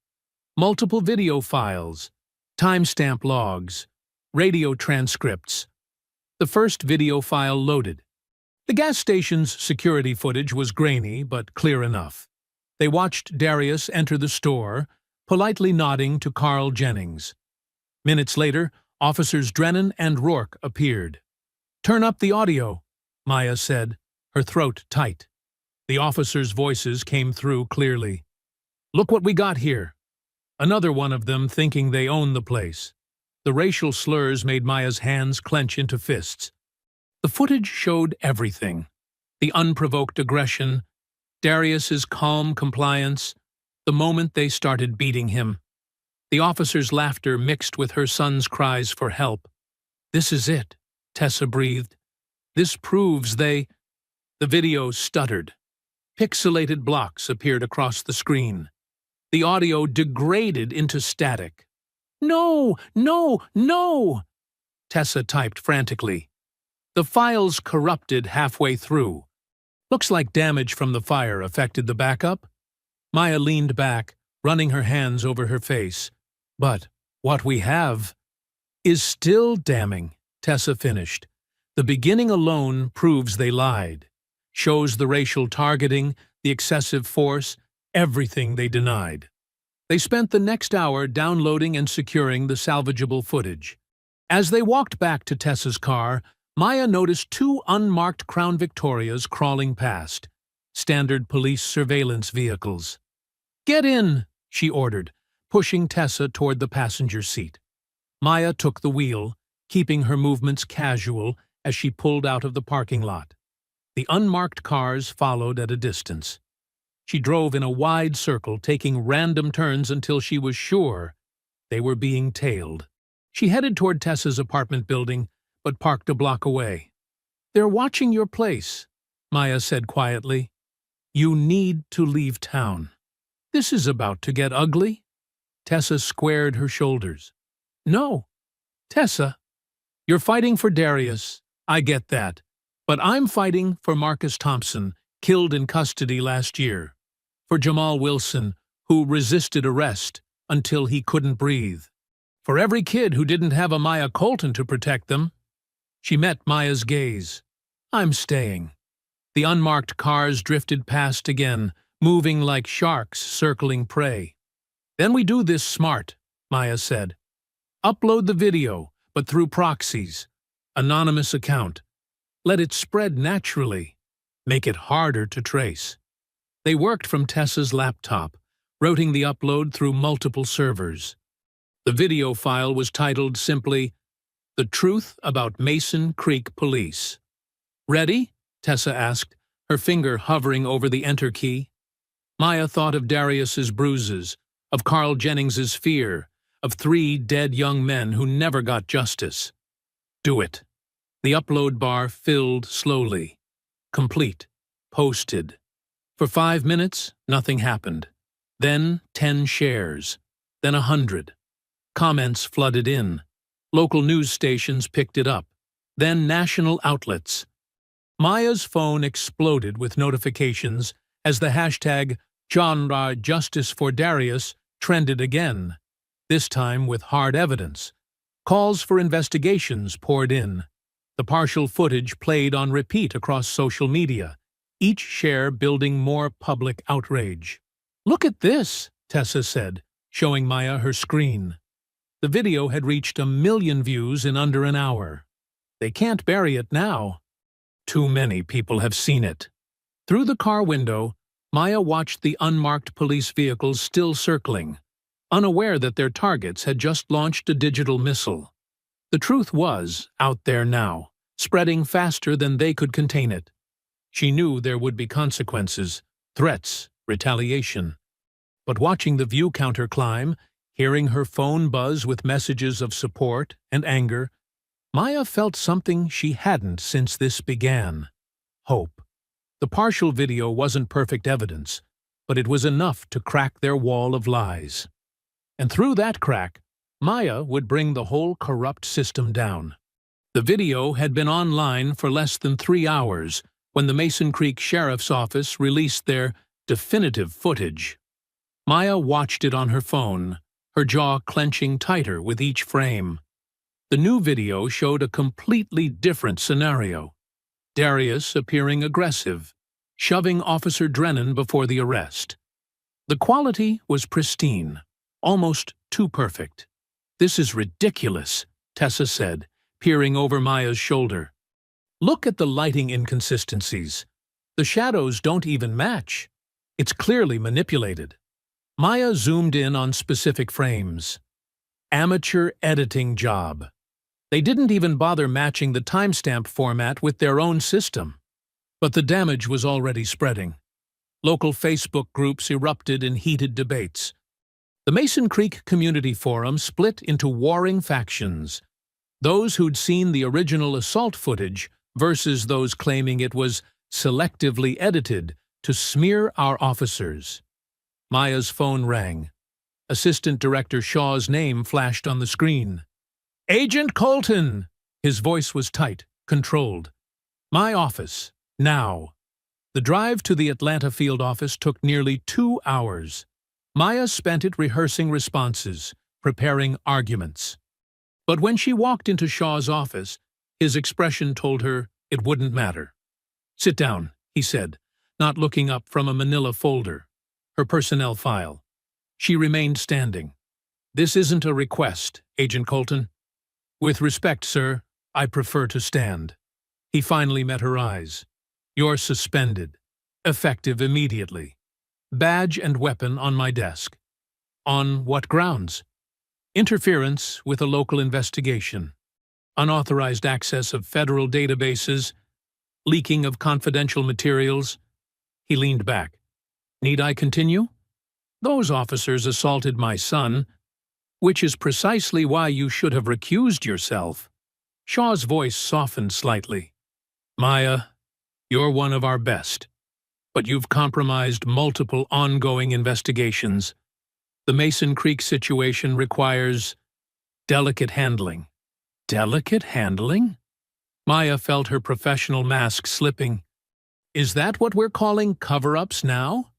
Speaker 1: "Multiple video files, timestamp logs, radio transcripts." The first video file loaded. The gas station's security footage was grainy but clear enough. They watched Darius enter the store, politely nodding to Carl Jennings. Minutes later, Officers Drennan and Rourke appeared. "Turn up the audio," Maya said, her throat tight. The officers' voices came through clearly. "Look what we got here." Another one of them thinking they own the place. The racial slurs made Maya's hands clench into fists. The footage showed everything. The unprovoked aggression, Darius's calm compliance, the moment they started beating him. The officer's laughter mixed with her son's cries for help. "This is it," Tessa breathed. "This proves they—" The video stuttered. Pixelated blocks appeared across the screen. The audio degraded into static. "No! No! No!" Tessa typed frantically. "The file's corrupted halfway through. Looks like damage from the fire affected the backup." Maya leaned back, running her hands over her face. "But what we have is still damning," Tessa finished. "The beginning alone proves they lied. Shows the racial targeting, the excessive force, everything they denied." They spent the next hour downloading and securing the salvageable footage. As they walked back to Tessa's car, Maya noticed 2 unmarked Crown Victorias crawling past, standard police surveillance vehicles. "Get in," she ordered, pushing Tessa toward the passenger seat. Maya took the wheel, keeping her movements casual as she pulled out of the parking lot. The unmarked cars followed at a distance. She drove in a wide circle, taking random turns until she was sure they were being tailed. She headed toward Tessa's apartment building, but parked a block away. "They're watching your place," Maya said quietly. "You need to leave town. This is about to get ugly." Tessa squared her shoulders. "No, Tessa, you're fighting for Darius. I get that. But I'm fighting for Marcus Thompson, killed in custody last year. For Jamal Wilson, who resisted arrest until he couldn't breathe. For every kid who didn't have a Maya Colton to protect them." She met Maya's gaze. "I'm staying." The unmarked cars drifted past again, moving like sharks circling prey. "Then we do this smart," Maya said. "Upload the video, but through proxies. Anonymous account. Let it spread naturally. Make it harder to trace." They worked from Tessa's laptop, routing the upload through multiple servers. The video file was titled simply, "The Truth About Mason Creek Police." "Ready?" Tessa asked, her finger hovering over the enter key. Maya thought of Darius's bruises, of Carl Jennings's fear, of 3 dead young men who never got justice. "Do it." The upload bar filled slowly. Complete. Posted. For 5 minutes, nothing happened. Then 10 shares. Then 100. Comments flooded in. Local news stations picked it up. Then national outlets. Maya's phone exploded with notifications as the hashtag genre Justice for Darius trended again, this time with hard evidence. Calls for investigations poured in. The partial footage played on repeat across social media, each share building more public outrage. "Look at this," Tessa said, showing Maya her screen. The video had reached 1 million views in under an hour. "They can't bury it now. Too many people have seen it." Through the car window, Maya watched the unmarked police vehicles still circling, unaware that their targets had just launched a digital missile. The truth was out there now, spreading faster than they could contain it. She knew there would be consequences, threats, retaliation. But watching the view counter climb, hearing her phone buzz with messages of support and anger, Maya felt something she hadn't since this began: hope. The partial video wasn't perfect evidence, but it was enough to crack their wall of lies. And through that crack, Maya would bring the whole corrupt system down. The video had been online for less than 3 hours when the Mason Creek Sheriff's Office released their definitive footage. Maya watched it on her phone, her jaw clenching tighter with each frame. The new video showed a completely different scenario. Darius appearing aggressive, shoving Officer Drennan before the arrest. The quality was pristine, almost too perfect. "This is ridiculous," Tessa said, peering over Maya's shoulder. "Look at the lighting inconsistencies. The shadows don't even match. It's clearly manipulated." Maya zoomed in on specific frames. Amateur editing job. They didn't even bother matching the timestamp format with their own system. But the damage was already spreading. Local Facebook groups erupted in heated debates. The Mason Creek Community Forum split into warring factions. Those who'd seen the original assault footage versus those claiming it was selectively edited to smear our officers. Maya's phone rang. Assistant Director Shaw's name flashed on the screen. "Agent Colton!" His voice was tight, controlled. "My office, now." The drive to the Atlanta field office took nearly 2 hours. Maya spent it rehearsing responses, preparing arguments. But when she walked into Shaw's office, his expression told her it wouldn't matter. "Sit down," he said, not looking up from a manila folder, her personnel file. She remained standing. "This isn't a request, Agent Colton." "With respect, sir, I prefer to stand." He finally met her eyes. "You're suspended. Effective immediately. Badge and weapon on my desk." "On what grounds?" "Interference with a local investigation. Unauthorized access of federal databases. Leaking of confidential materials." He leaned back. "Need I continue?" "Those officers assaulted my son, which is precisely why you should have recused yourself." Shaw's voice softened slightly. "Maya, you're one of our best, but you've compromised multiple ongoing investigations. The Mason Creek situation requires delicate handling." "Delicate handling?" Maya felt her professional mask slipping. "Is that what we're calling cover-ups now?"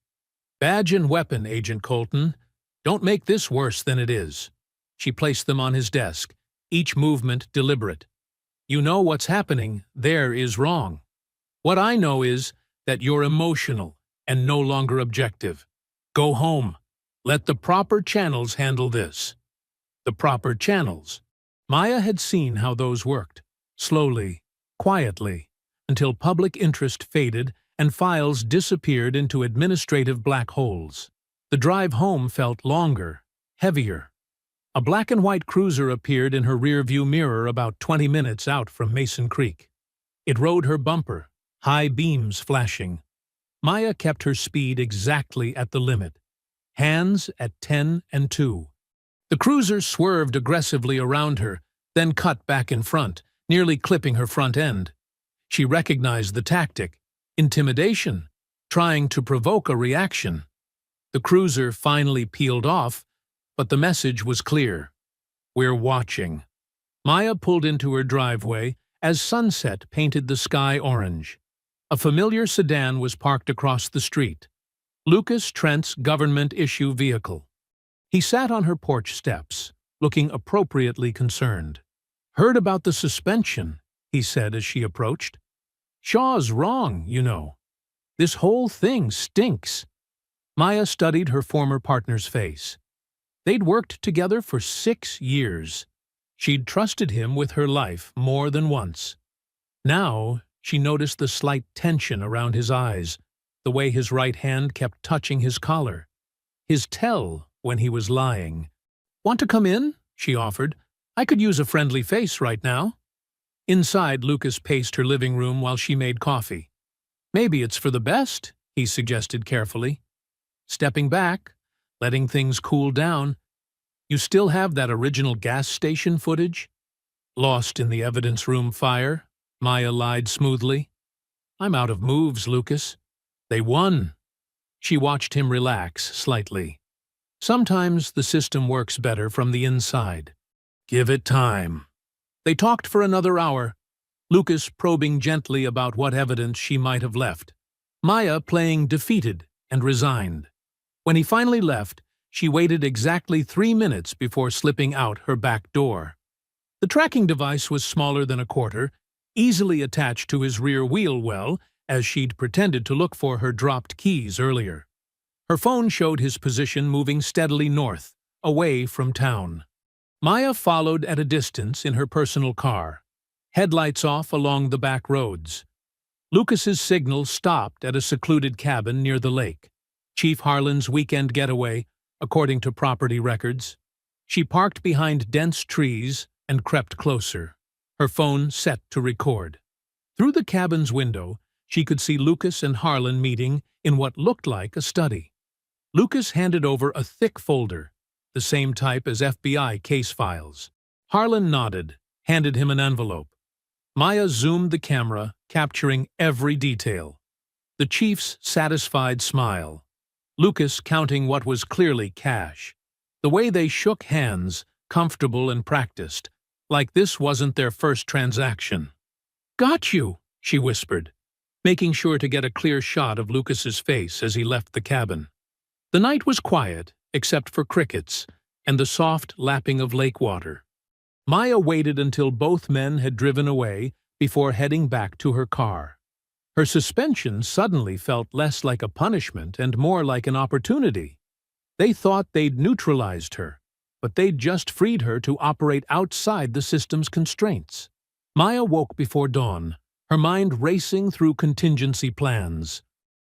Speaker 1: "Badge and weapon, Agent Colton. Don't make this worse than it is." She placed them on his desk, each movement deliberate. "You know what's happening there is wrong. What I know is that you're emotional and no longer objective. Go home. Let the proper channels handle this. The proper channels. Maya had seen how those worked, slowly, quietly, until public interest faded and files disappeared into administrative black holes. The drive home felt longer, heavier. A black and white cruiser appeared in her rearview mirror about 20 minutes out from Mason Creek. It rode her bumper, high beams flashing. Maya kept her speed exactly at the limit, hands at 10 and 2. The cruiser swerved aggressively around her, then cut back in front, nearly clipping her front end. She recognized the tactic, intimidation, trying to provoke a reaction. The cruiser finally peeled off, but the message was clear. We're watching. Maya pulled into her driveway as sunset painted the sky orange. A familiar sedan was parked across the street. Lucas Trent's government-issue vehicle. He sat on her porch steps, looking appropriately concerned. "Heard about the suspension," he said as she approached. "Shaw's wrong, you know. This whole thing stinks." Maya studied her former partner's face. They'd worked together for 6 years. She'd trusted him with her life more than once. Now, she noticed the slight tension around his eyes, the way his right hand kept touching his collar. His tell when he was lying. "Want to come in?" she offered. "I could use a friendly face right now." Inside, Lucas paced her living room while she made coffee. "Maybe it's for the best," he suggested carefully. Stepping back, letting things cool down. "You still have that original gas station footage?" "Lost in the evidence room fire," Maya lied smoothly. "I'm out of moves, Lucas. They won." She watched him relax slightly. Sometimes the system works better from the inside. Give it time. They talked for another hour, Lucas probing gently about what evidence she might have left, Maya playing defeated and resigned. When he finally left, she waited exactly 3 minutes before slipping out her back door. The tracking device was smaller than a quarter, easily attached to his rear wheel well, as she'd pretended to look for her dropped keys earlier. Her phone showed his position moving steadily north, away from town. Maya followed at a distance in her personal car, headlights off along the back roads. Lucas's signal stopped at a secluded cabin near the lake, Chief Harlan's weekend getaway, according to property records. She parked behind dense trees and crept closer, her phone set to record. Through the cabin's window, she could see Lucas and Harlan meeting in what looked like a study. Lucas handed over a thick folder, the same type as FBI case files. Harlan nodded, handed him an envelope. Maya zoomed the camera, capturing every detail. The chief's satisfied smile. Lucas counting what was clearly cash. The way they shook hands, comfortable and practiced, like this wasn't their first transaction. "Got you," she whispered, making sure to get a clear shot of Lucas's face as he left the cabin. The night was quiet, except for crickets and the soft lapping of lake water. Maya waited until both men had driven away before heading back to her car. Her suspension suddenly felt less like a punishment and more like an opportunity. They thought they'd neutralized her, but they'd just freed her to operate outside the system's constraints. Maya woke before dawn, her mind racing through contingency plans.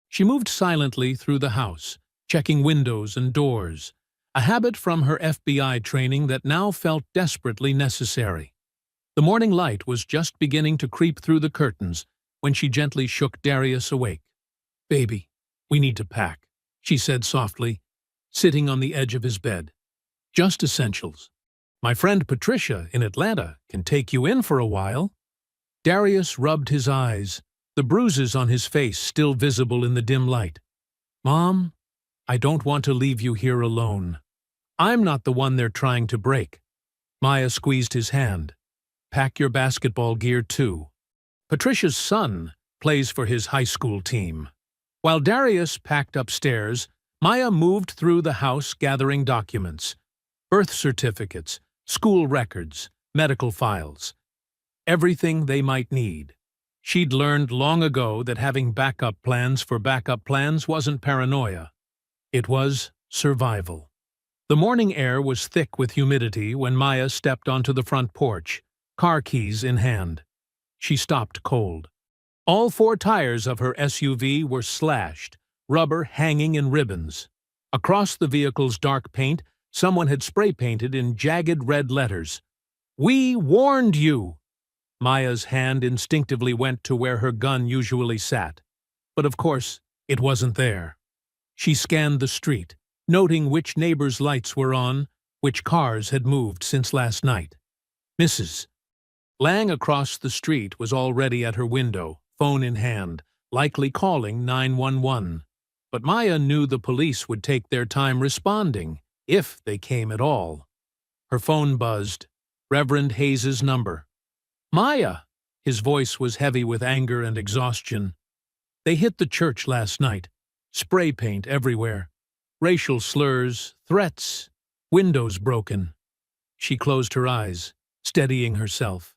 Speaker 1: She moved silently through the house, checking windows and doors, a habit from her FBI training that now felt desperately necessary. The morning light was just beginning to creep through the curtains when she gently shook Darius awake. "Baby, we need to pack," she said softly, sitting on the edge of his bed. "Just essentials. My friend Patricia in Atlanta can take you in for a while." Darius rubbed his eyes, the bruises on his face still visible in the dim light. "Mom, I don't want to leave you here alone. I'm not the one they're trying to break." Maya squeezed his hand. "Pack your basketball gear too." Patricia's son plays for his high school team. While Darius packed upstairs, Maya moved through the house gathering documents, birth certificates, school records, medical files, everything they might need. She'd learned long ago that having backup plans for backup plans wasn't paranoia. It was survival. The morning air was thick with humidity when Maya stepped onto the front porch, car keys in hand. She stopped cold. All 4 tires of her SUV were slashed, rubber hanging in ribbons. Across the vehicle's dark paint, someone had spray-painted in jagged red letters, "We warned you!" Maya's hand instinctively went to where her gun usually sat. But of course, it wasn't there. She scanned the street, noting which neighbors' lights were on, which cars had moved since last night. Mrs. Lang across the street was already at her window, phone in hand, likely calling 911. But Maya knew the police would take their time responding, if they came at all. Her phone buzzed. Reverend Hayes's number. "Maya!" His voice was heavy with anger and exhaustion. "They hit the church last night. Spray paint everywhere. Racial slurs, threats, windows broken." She closed her eyes, steadying herself.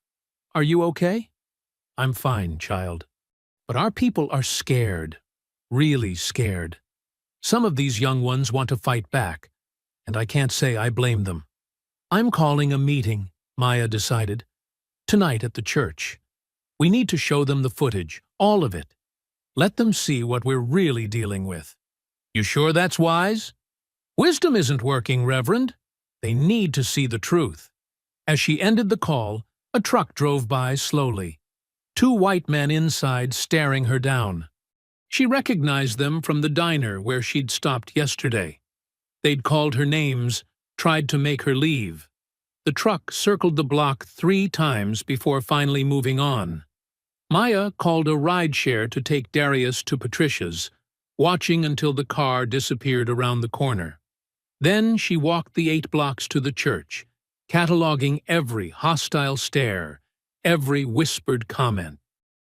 Speaker 1: "Are you okay?" "I'm fine, child. But our people are scared. Really scared. Some of these young ones want to fight back, and I can't say I blame them." "I'm calling a meeting," Maya decided. "Tonight at the church. We need to show them the footage, all of it. Let them see what we're really dealing with." "You sure that's wise?" "Wisdom isn't working, Reverend. They need to see the truth." As she ended the call, a truck drove by slowly. 2 white men inside staring her down. She recognized them from the diner where she'd stopped yesterday. They'd called her names, tried to make her leave. The truck circled the block 3 times before finally moving on. Maya called a rideshare to take Darius to Patricia's, watching until the car disappeared around the corner. Then she walked the 8 blocks to the church, cataloging every hostile stare, every whispered comment.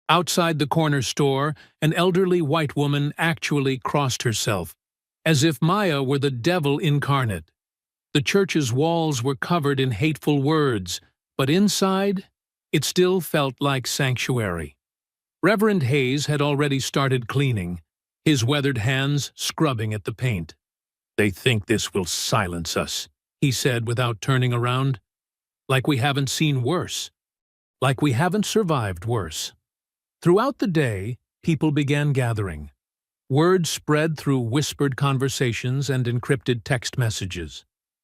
Speaker 1: Outside the corner store, an elderly white woman actually crossed herself, as if Maya were the devil incarnate. The church's walls were covered in hateful words, but inside, it still felt like sanctuary. Reverend Hayes had already started cleaning, his weathered hands scrubbing at the paint. "They think this will silence us," he said without turning around. "Like we haven't seen worse. Like we haven't survived worse." Throughout the day, people began gathering. Word spread through whispered conversations and encrypted text messages.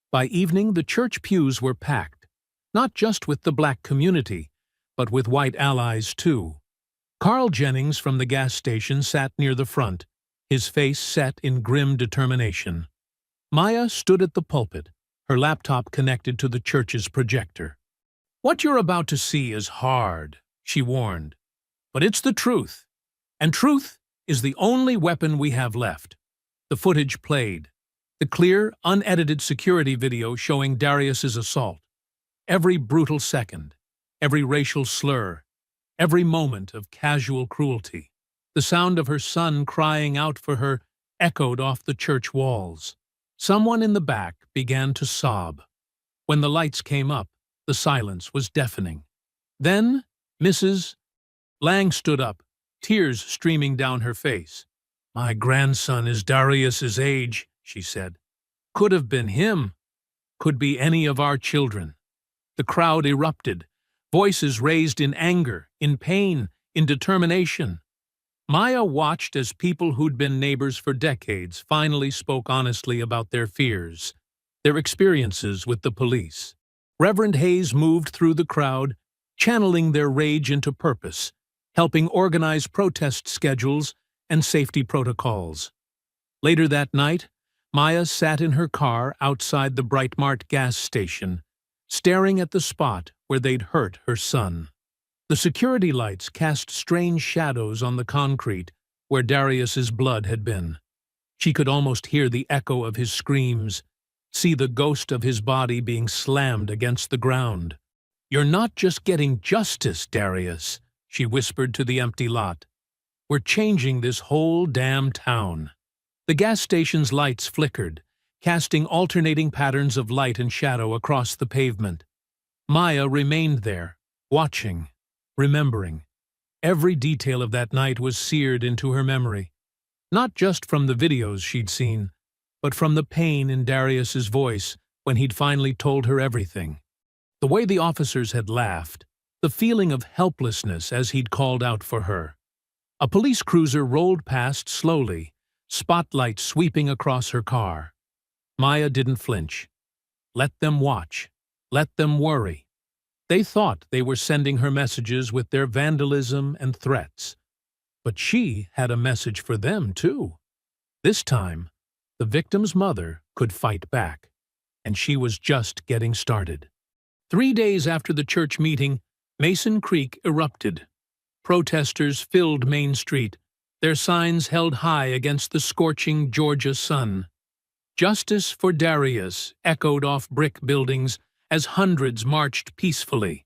Speaker 1: By evening, the church pews were packed, not just with the black community, but with white allies too. Carl Jennings from the gas station sat near the front, his face set in grim determination. Maya stood at the pulpit, her laptop connected to the church's projector. "What you're about to see is hard," she warned. "But it's the truth, and truth is the only weapon we have left." The footage played, the clear, unedited security video showing Darius's assault. Every brutal second, every racial slur, every moment of casual cruelty. The sound of her son crying out for her echoed off the church walls. Someone in the back began to sob. When the lights came up, the silence was deafening. Then Mrs. Lang stood up, tears streaming down her face. "My grandson is Darius's age," she said. "Could have been him. Could be any of our children." The crowd erupted, voices raised in anger, in pain, in determination. Maya watched as people who'd been neighbors for decades finally spoke honestly about their fears, their experiences with the police. Reverend Hayes moved through the crowd, channeling their rage into purpose, helping organize protest schedules and safety protocols. Later that night, Maya sat in her car outside the Brightmart gas station, staring at the spot where they'd hurt her son. The security lights cast strange shadows on the concrete where Darius's blood had been. She could almost hear the echo of his screams, see the ghost of his body being slammed against the ground. "You're not just getting justice, Darius," she whispered to the empty lot. "We're changing this whole damn town." The gas station's lights flickered, casting alternating patterns of light and shadow across the pavement. Maya remained there, watching, remembering. Every detail of that night was seared into her memory, not just from the videos she'd seen, but from the pain in Darius's voice when he'd finally told her everything. The way the officers had laughed, the feeling of helplessness as he'd called out for her. A police cruiser rolled past slowly, spotlight sweeping across her car. Maya didn't flinch. Let them watch. Let them worry. They thought they were sending her messages with their vandalism and threats. But she had a message for them, too. This time, the victim's mother could fight back, and she was just getting started. 3 days after the church meeting, Mason Creek erupted. Protesters filled Main Street, their signs held high against the scorching Georgia sun. "Justice for Darius" echoed off brick buildings as hundreds marched peacefully,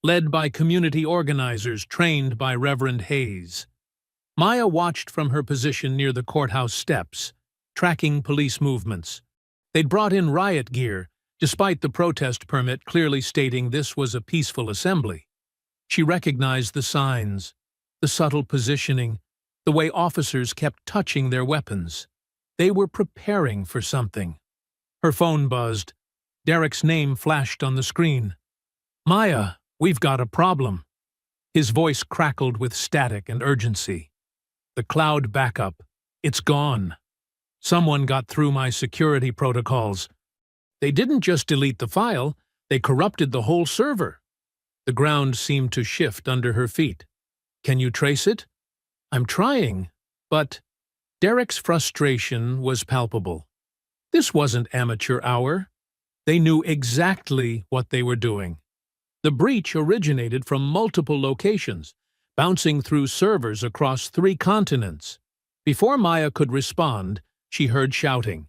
Speaker 1: led by community organizers trained by Reverend Hayes. Maya watched from her position near the courthouse steps, tracking police movements. They'd brought in riot gear, despite the protest permit clearly stating this was a peaceful assembly. She recognized the signs, the subtle positioning, the way officers kept touching their weapons. They were preparing for something. Her phone buzzed. Derek's name flashed on the screen. "Maya, we've got a problem." His voice crackled with static and urgency. "The cloud backup. It's gone. Someone got through my security protocols. They didn't just delete the file, they corrupted the whole server." The ground seemed to shift under her feet. "Can you trace it?" "I'm trying, but—" Derek's frustration was palpable. This wasn't amateur hour. They knew exactly what they were doing. The breach originated from multiple locations, bouncing through servers across 3 continents. Before Maya could respond, she heard shouting.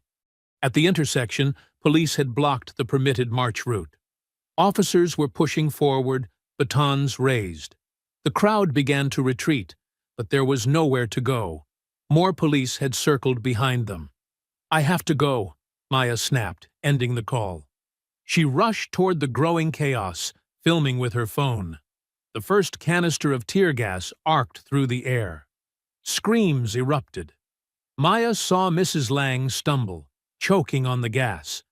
Speaker 1: At the intersection, police had blocked the permitted march route. Officers were pushing forward, batons raised. The crowd began to retreat, but there was nowhere to go. More police had circled behind them. "I have to go," Maya snapped, ending the call. She rushed toward the growing chaos, filming with her phone. The first canister of tear gas arced through the air. Screams erupted. Maya saw Mrs. Lang stumble, choking on the gas.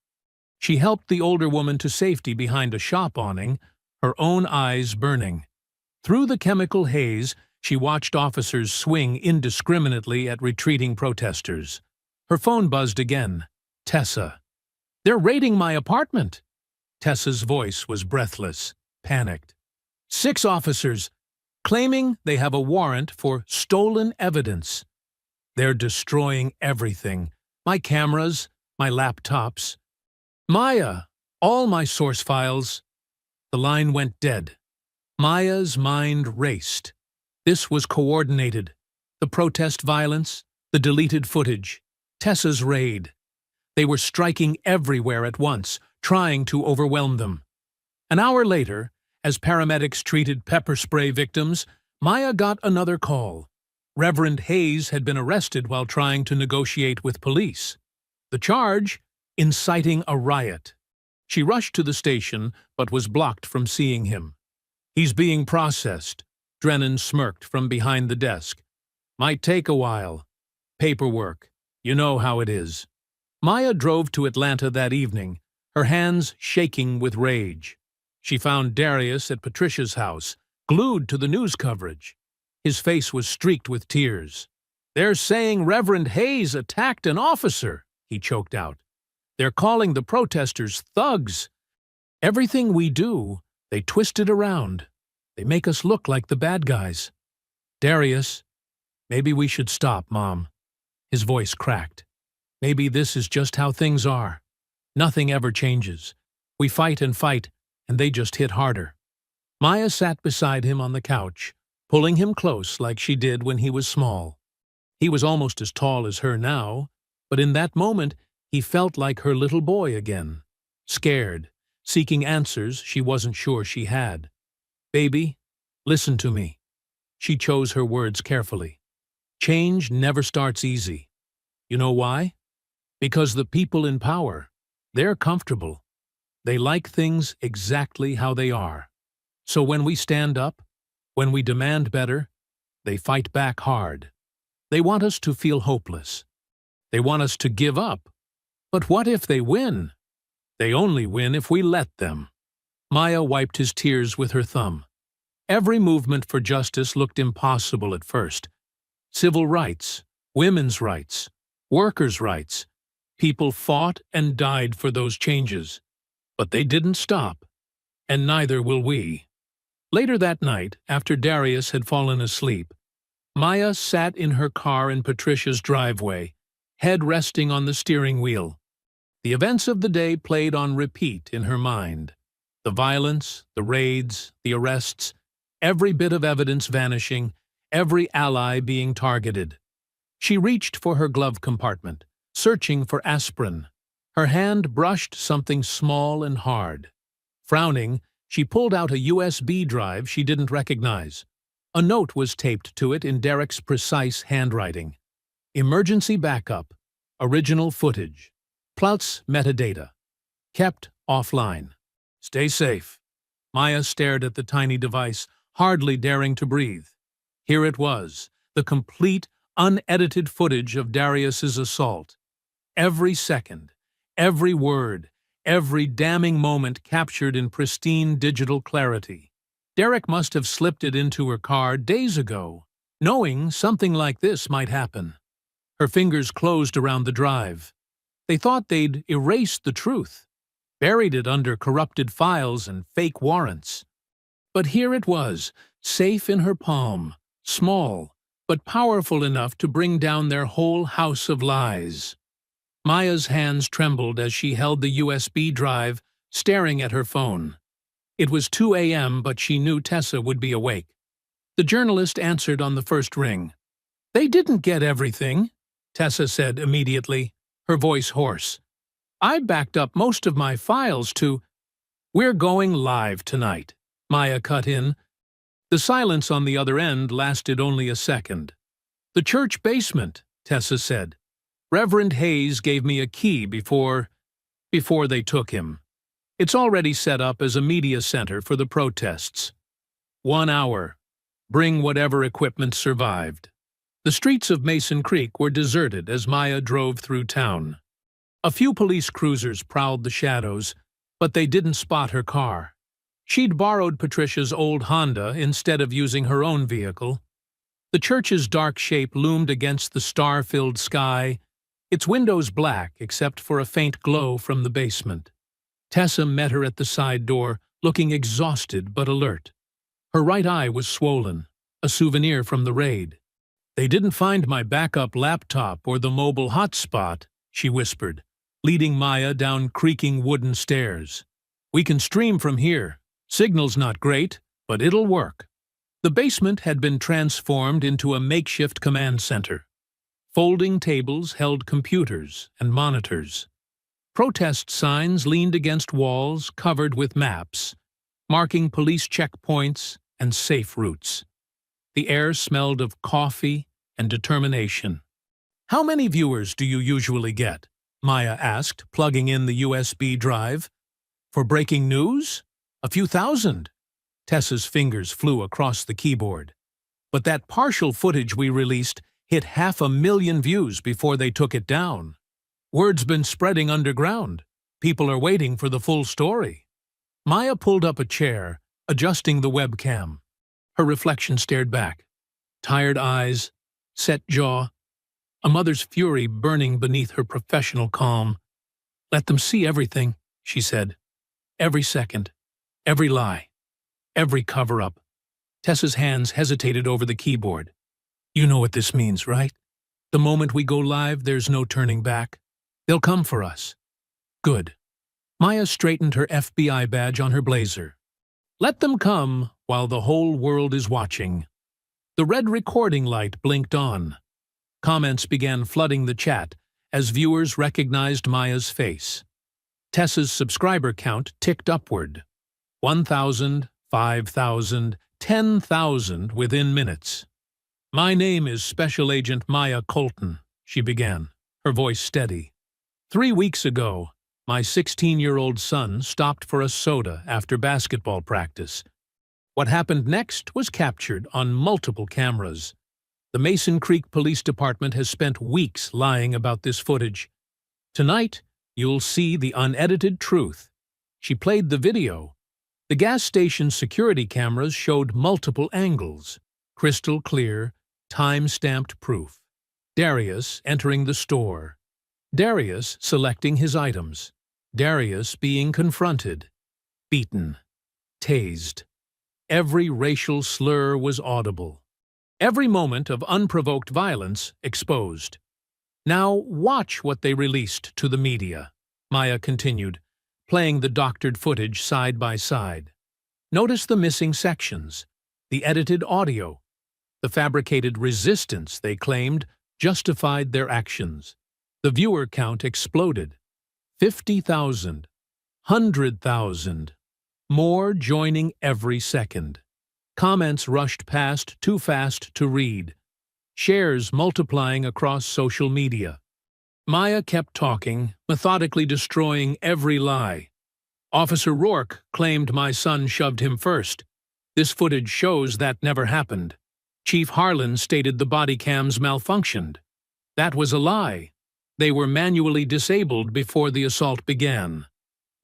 Speaker 1: She helped the older woman to safety behind a shop awning, her own eyes burning. Through the chemical haze, she watched officers swing indiscriminately at retreating protesters. Her phone buzzed again. "Tessa." "They're raiding my apartment." Tessa's voice was breathless, panicked. "6 officers, claiming they have a warrant for stolen evidence. They're destroying everything. My cameras, my laptops. Maya, all my source files." The line went dead. Maya's mind raced. This was coordinated. The protest violence, the deleted footage, Tessa's raid. They were striking everywhere at once, trying to overwhelm them. An hour later, as paramedics treated pepper spray victims, Maya got another call. Reverend Hayes had been arrested while trying to negotiate with police. The charge? Inciting a riot. She rushed to the station, but was blocked from seeing him. "He's being processed," Drennan smirked from behind the desk. "Might take a while. Paperwork. You know how it is." Maya drove to Atlanta that evening, her hands shaking with rage. She found Darius at Patricia's house, glued to the news coverage. His face was streaked with tears. "They're saying Reverend Hayes attacked an officer," he choked out. "They're calling the protesters thugs. Everything we do, they twist it around. They make us look like the bad guys." "Darius, maybe we should stop, Mom." His voice cracked. "Maybe this is just how things are. Nothing ever changes. We fight, and they just hit harder." Maya sat beside him on the couch, pulling him close like she did when he was small. He was almost as tall as her now, but in that moment he felt like her little boy again, scared, seeking answers she wasn't sure she had. "Baby, listen to me." She chose her words carefully. "Change never starts easy. You know why? Because the people in power, they're comfortable. They like things exactly how they are. So when we stand up, when we demand better, They fight back hard. They want us to feel hopeless. They want us to give up. But what if they win? They only win if we let them. Maya wiped his tears with her thumb. Every movement for justice looked impossible at first. Civil rights, women's rights, workers' rights. People fought and died for those changes. But they didn't stop. And neither will we. Later that night, after Darius had fallen asleep, Maya sat in her car in Patricia's driveway, head resting on the steering wheel. The events of the day played on repeat in her mind. The violence, the raids, the arrests, every bit of evidence vanishing, every ally being targeted. She reached for her glove compartment, searching for aspirin. Her hand brushed something small and hard. Frowning, she pulled out a USB drive she didn't recognize. A note was taped to it in Derek's precise handwriting. Emergency backup, original footage, plus metadata. Kept offline. Stay safe. Maya stared at the tiny device, hardly daring to breathe. Here it was, the complete, unedited footage of Darius's assault. Every second, every word, every damning moment captured in pristine digital clarity. Derek must have slipped it into her car days ago, knowing something like this might happen. Her fingers closed around the drive. They thought they'd erased the truth, buried it under corrupted files and fake warrants. But here it was, safe in her palm, small, but powerful enough to bring down their whole house of lies. Maya's hands trembled as she held the USB drive, staring at her phone. It was 2 a.m., but she knew Tessa would be awake. The journalist answered on the first ring. "They didn't get everything," Tessa said immediately, her voice hoarse. "I backed up most of my files to—" "We're going live tonight," Maya cut in. The silence on the other end lasted only a second. "The church basement," Tessa said. "Reverend Hayes gave me a key before they took him. It's already set up as a media center for the protests. 1 hour. Bring whatever equipment survived." The streets of Mason Creek were deserted as Maya drove through town. A few police cruisers prowled the shadows, but they didn't spot her car. She'd borrowed Patricia's old Honda instead of using her own vehicle. The church's dark shape loomed against the star-filled sky, its windows black except for a faint glow from the basement. Tessa met her at the side door, looking exhausted but alert. Her right eye was swollen, a souvenir from the raid. "They didn't find my backup laptop or the mobile hotspot," she whispered, leading Maya down creaking wooden stairs. "We can stream from here. Signal's not great, but it'll work." The basement had been transformed into a makeshift command center. Folding tables held computers and monitors. Protest signs leaned against walls covered with maps, marking police checkpoints and safe routes. The air smelled of coffee and determination. "How many viewers do you usually get?" Maya asked, plugging in the USB drive. "For breaking news? A few thousand." Tessa's fingers flew across the keyboard. "But that partial footage we released hit 500,000 views before they took it down. Word's been spreading underground. People are waiting for the full story." Maya pulled up a chair, adjusting the webcam. Her reflection stared back. Tired eyes, set jaw, a mother's fury burning beneath her professional calm. "Let them see everything," she said. "Every second, every lie, every cover-up." Tessa's hands hesitated over the keyboard. "You know what this means, right? The moment we go live, there's no turning back. They'll come for us." "Good." Maya straightened her FBI badge on her blazer. "Let them come while the whole world is watching." The red recording light blinked on. Comments began flooding the chat as viewers recognized Maya's face. Tessa's subscriber count ticked upward. 1,000, 5,000, 10,000 within minutes. "My name is Special Agent Maya Colton," she began, her voice steady. 3 weeks ago, my 16-year-old son stopped for a soda after basketball practice. What happened next was captured on multiple cameras. The Mason Creek Police Department has spent weeks lying about this footage. Tonight, you'll see the unedited truth. She played the video. The gas station security cameras showed multiple angles, crystal clear, time-stamped proof. Darius entering the store. Darius selecting his items. Darius being confronted. Beaten. Tased. Every racial slur was audible. Every moment of unprovoked violence exposed. Now watch what they released to the media, Maya continued, playing the doctored footage side by side. Notice the missing sections, the edited audio, the fabricated resistance they claimed justified their actions. The viewer count exploded. 50,000, 100,000, more joining every second. Comments rushed past too fast to read. Shares multiplying across social media. Maya kept talking, methodically destroying every lie. Officer Rourke claimed my son shoved him first. This footage shows that never happened. Chief Harlan stated the body cams malfunctioned. That was a lie. They were manually disabled before the assault began.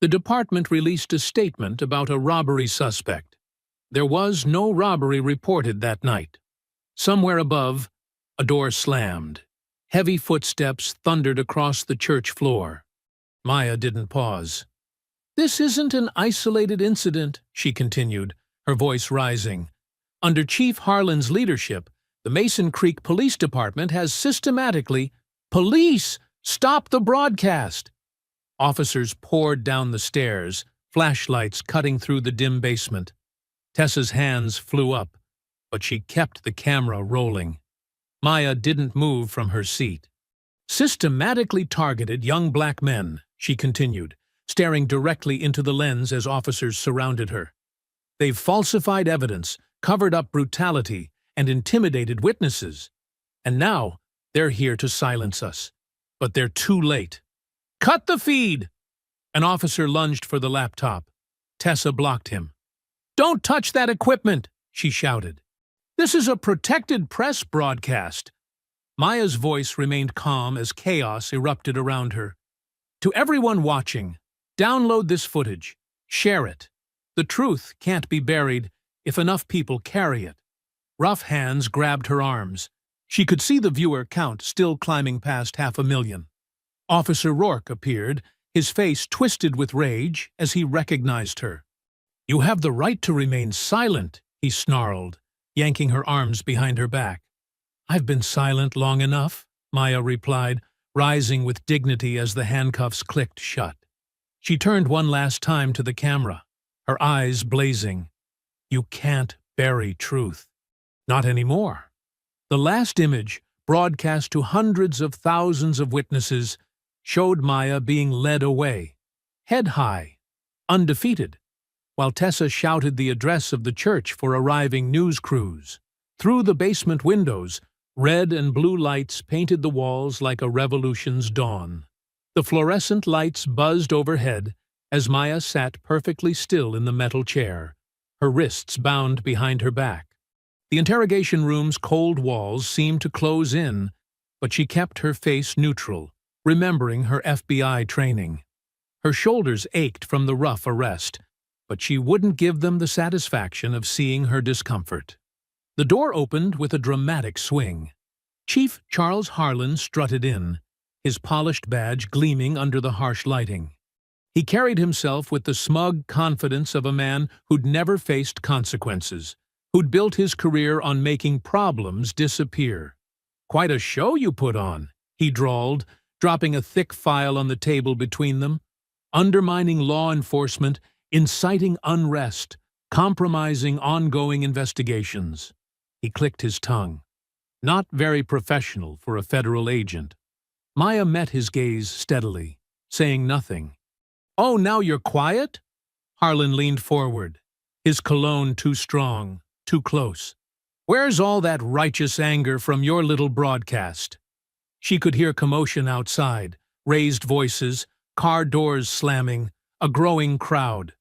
Speaker 1: The department released a statement about a robbery suspect. There was no robbery reported that night. Somewhere above, a door slammed. Heavy footsteps thundered across the church floor. Maya didn't pause. "This isn't an isolated incident," she continued, her voice rising. "Under Chief Harlan's leadership, the Mason Creek Police Department has systematically— Police! Stop the broadcast!" Officers poured down the stairs, flashlights cutting through the dim basement. Tessa's hands flew up, but she kept the camera rolling. Maya didn't move from her seat. "Systematically targeted young black men," she continued, staring directly into the lens as officers surrounded her. "They've falsified evidence, covered up brutality, and intimidated witnesses. And now they're here to silence us. But they're too late. Cut the feed!" An officer lunged for the laptop. Tessa blocked him. "Don't touch that equipment!" she shouted. "This is a protected press broadcast." Maya's voice remained calm as chaos erupted around her. "To everyone watching, download this footage. Share it. The truth can't be buried if enough people carry it." Rough hands grabbed her arms. She could see the viewer count still climbing past 500,000. Officer Rourke appeared, his face twisted with rage as he recognized her. "You have the right to remain silent," he snarled, yanking her arms behind her back. "I've been silent long enough," Maya replied, rising with dignity as the handcuffs clicked shut. She turned one last time to the camera, her eyes blazing. "You can't bury truth. Not anymore." The last image, broadcast to hundreds of thousands of witnesses, showed Maya being led away, head high, undefeated, while Tessa shouted the address of the church for arriving news crews. Through the basement windows, red and blue lights painted the walls like a revolution's dawn. The fluorescent lights buzzed overhead as Maya sat perfectly still in the metal chair, her wrists bound behind her back. The interrogation room's cold walls seemed to close in, but she kept her face neutral, remembering her FBI training. Her shoulders ached from the rough arrest, but she wouldn't give them the satisfaction of seeing her discomfort. The door opened with a dramatic swing. Chief Charles Harlan strutted in, his polished badge gleaming under the harsh lighting. He carried himself with the smug confidence of a man who'd never faced consequences, who'd built his career on making problems disappear. "Quite a show you put on," he drawled, dropping a thick file on the table between them. "Undermining law enforcement, inciting unrest, compromising ongoing investigations." He clicked his tongue. Not very professional for a federal agent. Maya met his gaze steadily, saying nothing. "Oh, now you're quiet?" Harlan leaned forward, his cologne too strong, too close. "Where's all that righteous anger from your little broadcast?" She could hear commotion outside, raised voices, car doors slamming, a growing crowd.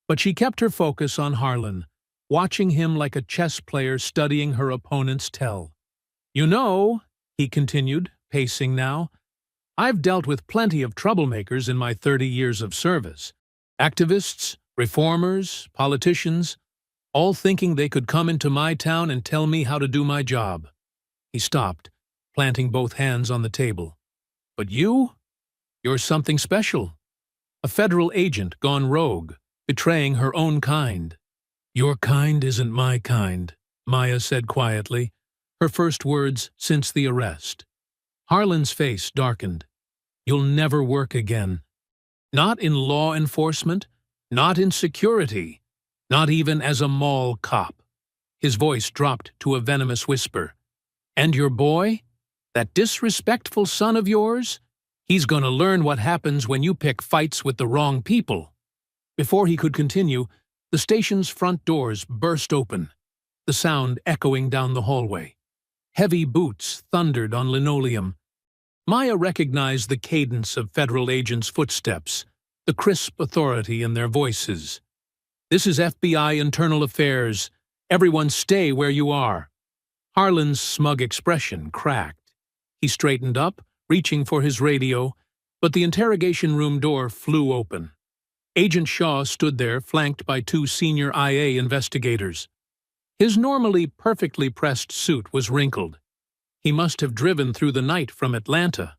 Speaker 1: But she kept her focus on Harlan, watching him like a chess player studying her opponent's tell. "You know," he continued, pacing now, "I've dealt with plenty of troublemakers in my 30 years of service. Activists, reformers, politicians, all thinking they could come into my town and tell me how to do my job." He stopped, planting both hands on the table. "But you're something special. A federal agent gone rogue, betraying her own kind." "Your kind isn't my kind," Maya said quietly, her first words since the arrest. Harlan's face darkened. "You'll never work again. Not in law enforcement, not in security, not even as a mall cop." His voice dropped to a venomous whisper. "And your boy? That disrespectful son of yours? He's gonna learn what happens when you pick fights with the wrong people." Before he could continue, the station's front doors burst open, the sound echoing down the hallway. Heavy boots thundered on linoleum. Maya recognized the cadence of federal agents' footsteps, the crisp authority in their voices. "This is FBI Internal Affairs. Everyone stay where you are." Harlan's smug expression cracked. He straightened up, reaching for his radio, but the interrogation room door flew open. Agent Shaw stood there, flanked by two senior IA investigators. His normally perfectly pressed suit was wrinkled. He must have driven through the night from Atlanta.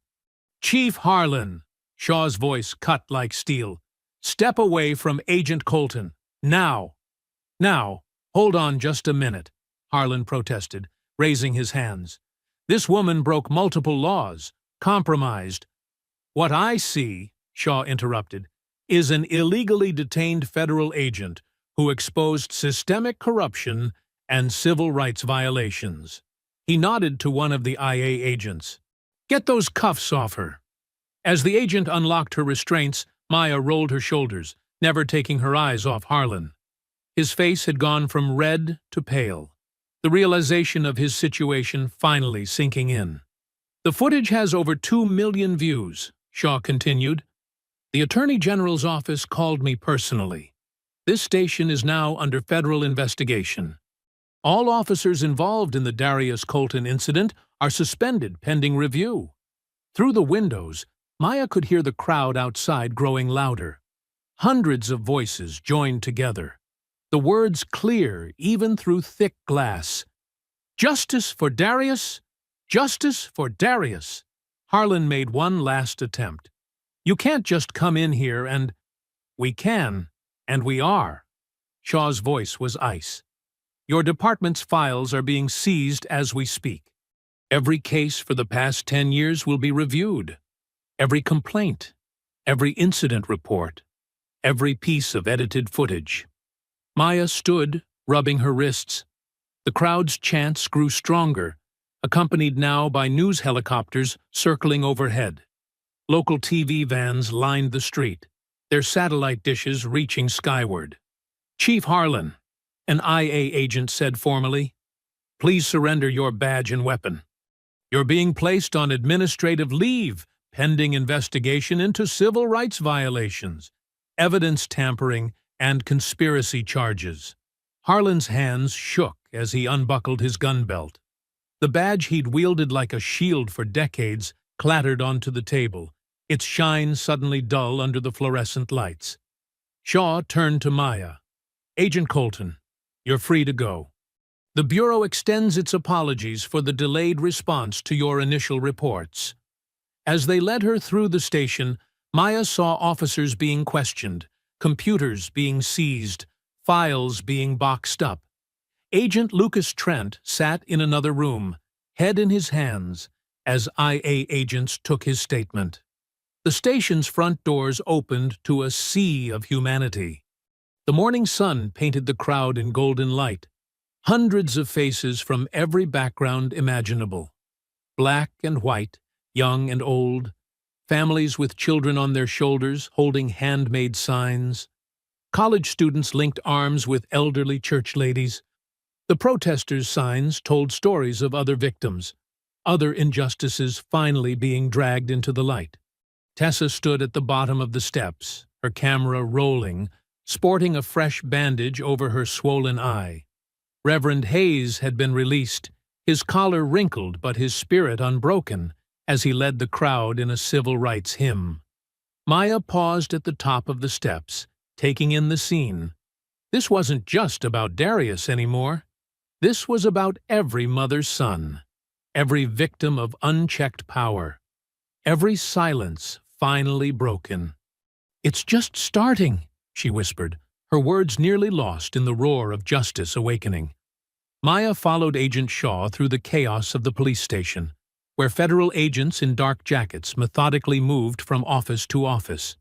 Speaker 1: "Chief Harlan," Shaw's voice cut like steel, "step away from Agent Colton. Now." "Now, hold on just a minute," Harlan protested, raising his hands. "This woman broke multiple laws, compromised." "What I see," Shaw interrupted, "is an illegally detained federal agent who exposed systemic corruption and civil rights violations." He nodded to one of the IA agents. "Get those cuffs off her." As the agent unlocked her restraints, Maya rolled her shoulders, never taking her eyes off Harlan. His face had gone from red to pale, the realization of his situation finally sinking in. "The footage has over 2 million views," Shaw continued. "The Attorney General's office called me personally. This station is now under federal investigation. All officers involved in the Darius Colton incident are suspended pending review." Through the windows, Maya could hear the crowd outside growing louder. Hundreds of voices joined together, the words clear even through thick glass. "Justice for Darius! Justice for Darius!" Harlan made one last attempt. "You can't just come in here and—" "We can, and we are." Shaw's voice was ice. "Your department's files are being seized as we speak. Every case for the past 10 years will be reviewed. Every complaint, every incident report, every piece of edited footage." Maya stood, rubbing her wrists. The crowd's chants grew stronger, accompanied now by news helicopters circling overhead. Local TV vans lined the street, their satellite dishes reaching skyward. "Chief Harlan," an IA agent said formally, "please surrender your badge and weapon. You're being placed on administrative leave pending investigation into civil rights violations, evidence tampering, and conspiracy charges." Harlan's hands shook as he unbuckled his gun belt. The badge he'd wielded like a shield for decades clattered onto the table, its shine suddenly dull under the fluorescent lights. Shaw turned to Maya. "Agent Colton, you're free to go. The Bureau extends its apologies for the delayed response to your initial reports." As they led her through the station, Maya saw officers being questioned, computers being seized, files being boxed up. Agent Lucas Trent sat in another room, head in his hands, as IA agents took his statement. The station's front doors opened to a sea of humanity. The morning sun painted the crowd in golden light. Hundreds of faces from every background imaginable. Black and white, young and old, families with children on their shoulders holding handmade signs. College students linked arms with elderly church ladies. The protesters' signs told stories of other victims, other injustices finally being dragged into the light. Tessa stood at the bottom of the steps, her camera rolling, sporting a fresh bandage over her swollen eye. Reverend Hayes had been released, his collar wrinkled but his spirit unbroken, as he led the crowd in a civil rights hymn. Maya paused at the top of the steps, taking in the scene. This wasn't just about Darius anymore. This was about every mother's son, every victim of unchecked power, every silence finally broken. "It's just starting," she whispered, her words nearly lost in the roar of justice awakening. Maya followed Agent Shaw through the chaos of the police station, where federal agents in dark jackets methodically moved from office to office.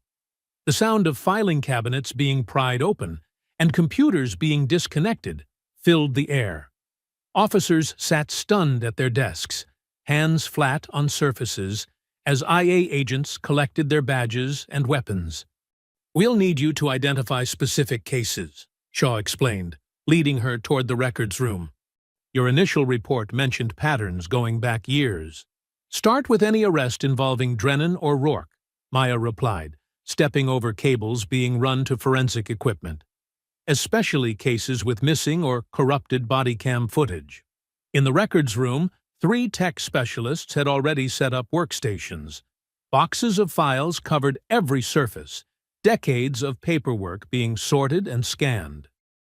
Speaker 1: The sound of filing cabinets being pried open and computers being disconnected filled the air. Officers sat stunned at their desks, hands flat on surfaces, as IA agents collected their badges and weapons. "We'll need you to identify specific cases," Shaw explained, leading her toward the records room. "Your initial report mentioned patterns going back years." "Start with any arrest involving Drennan or Rourke," Maya replied, stepping over cables being run to forensic equipment. "Especially cases with missing or corrupted body cam footage." In the records room, 3 tech specialists had already set up workstations. Boxes of files covered every surface, decades of paperwork being sorted and scanned.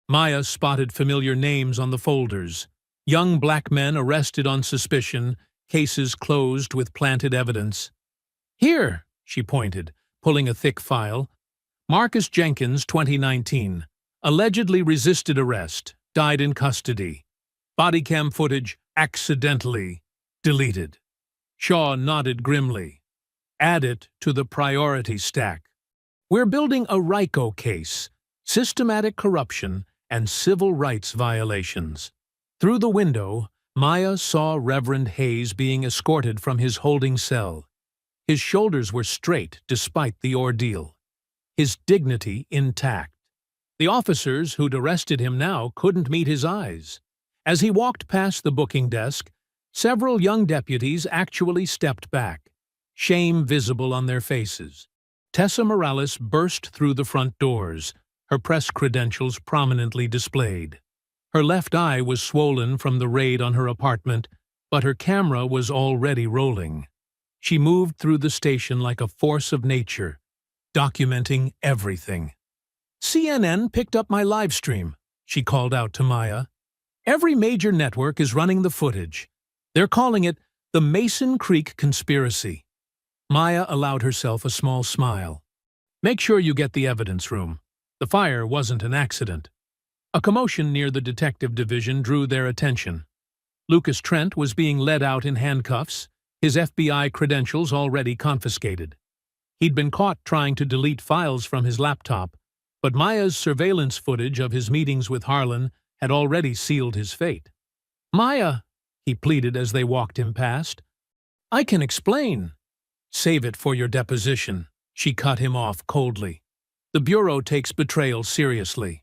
Speaker 1: Maya spotted familiar names on the folders. Young black men arrested on suspicion, cases closed with planted evidence. "Here," she pointed, pulling a thick file. "Marcus Jenkins, 2019. Allegedly resisted arrest, died in custody. Body cam footage accidentally deleted." Shaw nodded grimly. "Add it to the priority stack. We're building a RICO case, systematic corruption and civil rights violations." Through the window, Maya saw Reverend Hayes being escorted from his holding cell. His shoulders were straight despite the ordeal, his dignity intact. The officers who'd arrested him now couldn't meet his eyes. As he walked past the booking desk, several young deputies actually stepped back, shame visible on their faces. Tessa Morales burst through the front doors, her press credentials prominently displayed. Her left eye was swollen from the raid on her apartment, but her camera was already rolling. She moved through the station like a force of nature, documenting everything. "CNN picked up my live stream," she called out to Maya. "Every major network is running the footage. They're calling it the Mason Creek Conspiracy." Maya allowed herself a small smile. "Make sure you get the evidence room. The fire wasn't an accident." A commotion near the detective division drew their attention. Lucas Trent was being led out in handcuffs, his FBI credentials already confiscated. He'd been caught trying to delete files from his laptop, but Maya's surveillance footage of his meetings with Harlan had already sealed his fate. "Maya," he pleaded as they walked him past. "I can explain." "Save it for your deposition," she cut him off coldly. "The Bureau takes betrayal seriously."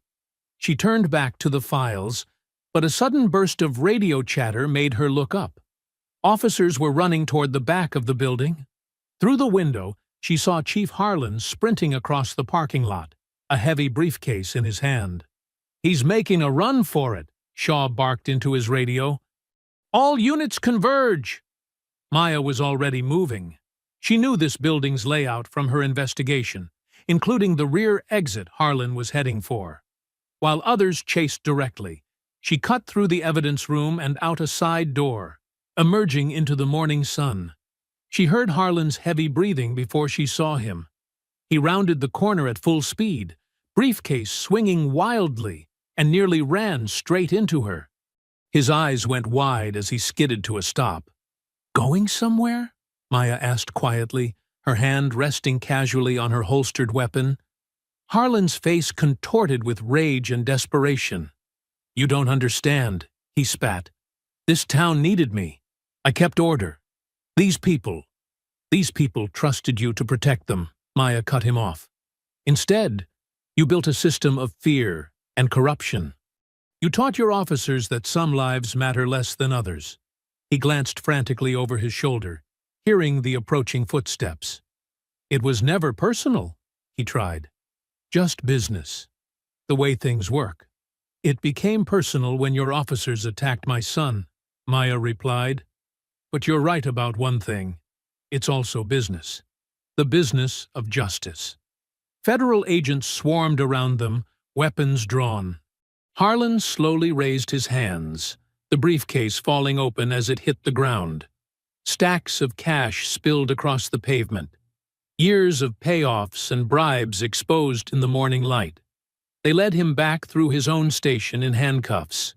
Speaker 1: She turned back to the files, but a sudden burst of radio chatter made her look up. Officers were running toward the back of the building. Through the window, she saw Chief Harlan sprinting across the parking lot, a heavy briefcase in his hand. "He's making a run for it," Shaw barked into his radio. "All units converge!" Maya was already moving. She knew this building's layout from her investigation, including the rear exit Harlan was heading for. While others chased directly, she cut through the evidence room and out a side door, emerging into the morning sun. She heard Harlan's heavy breathing before she saw him. He rounded the corner at full speed, briefcase swinging wildly, and nearly ran straight into her. His eyes went wide as he skidded to a stop. "Going somewhere?" Maya asked quietly, her hand resting casually on her holstered weapon. Harlan's face contorted with rage and desperation. "You don't understand," he spat. "This town needed me. I kept order. These people trusted you to protect them," Maya cut him off. "Instead, you built a system of fear and corruption. You taught your officers that some lives matter less than others." He glanced frantically over his shoulder, hearing the approaching footsteps. "It was never personal," he tried. "Just business." the way things work. It became personal when your officers attacked my son, Maya replied. But you're right about one thing. It's also business. The business of justice. Federal agents swarmed around them, weapons drawn. Harlan slowly raised his hands, the briefcase falling open as it hit the ground. Stacks of cash spilled across the pavement. Years of payoffs and bribes exposed in the morning light. They led him back through his own station in handcuffs.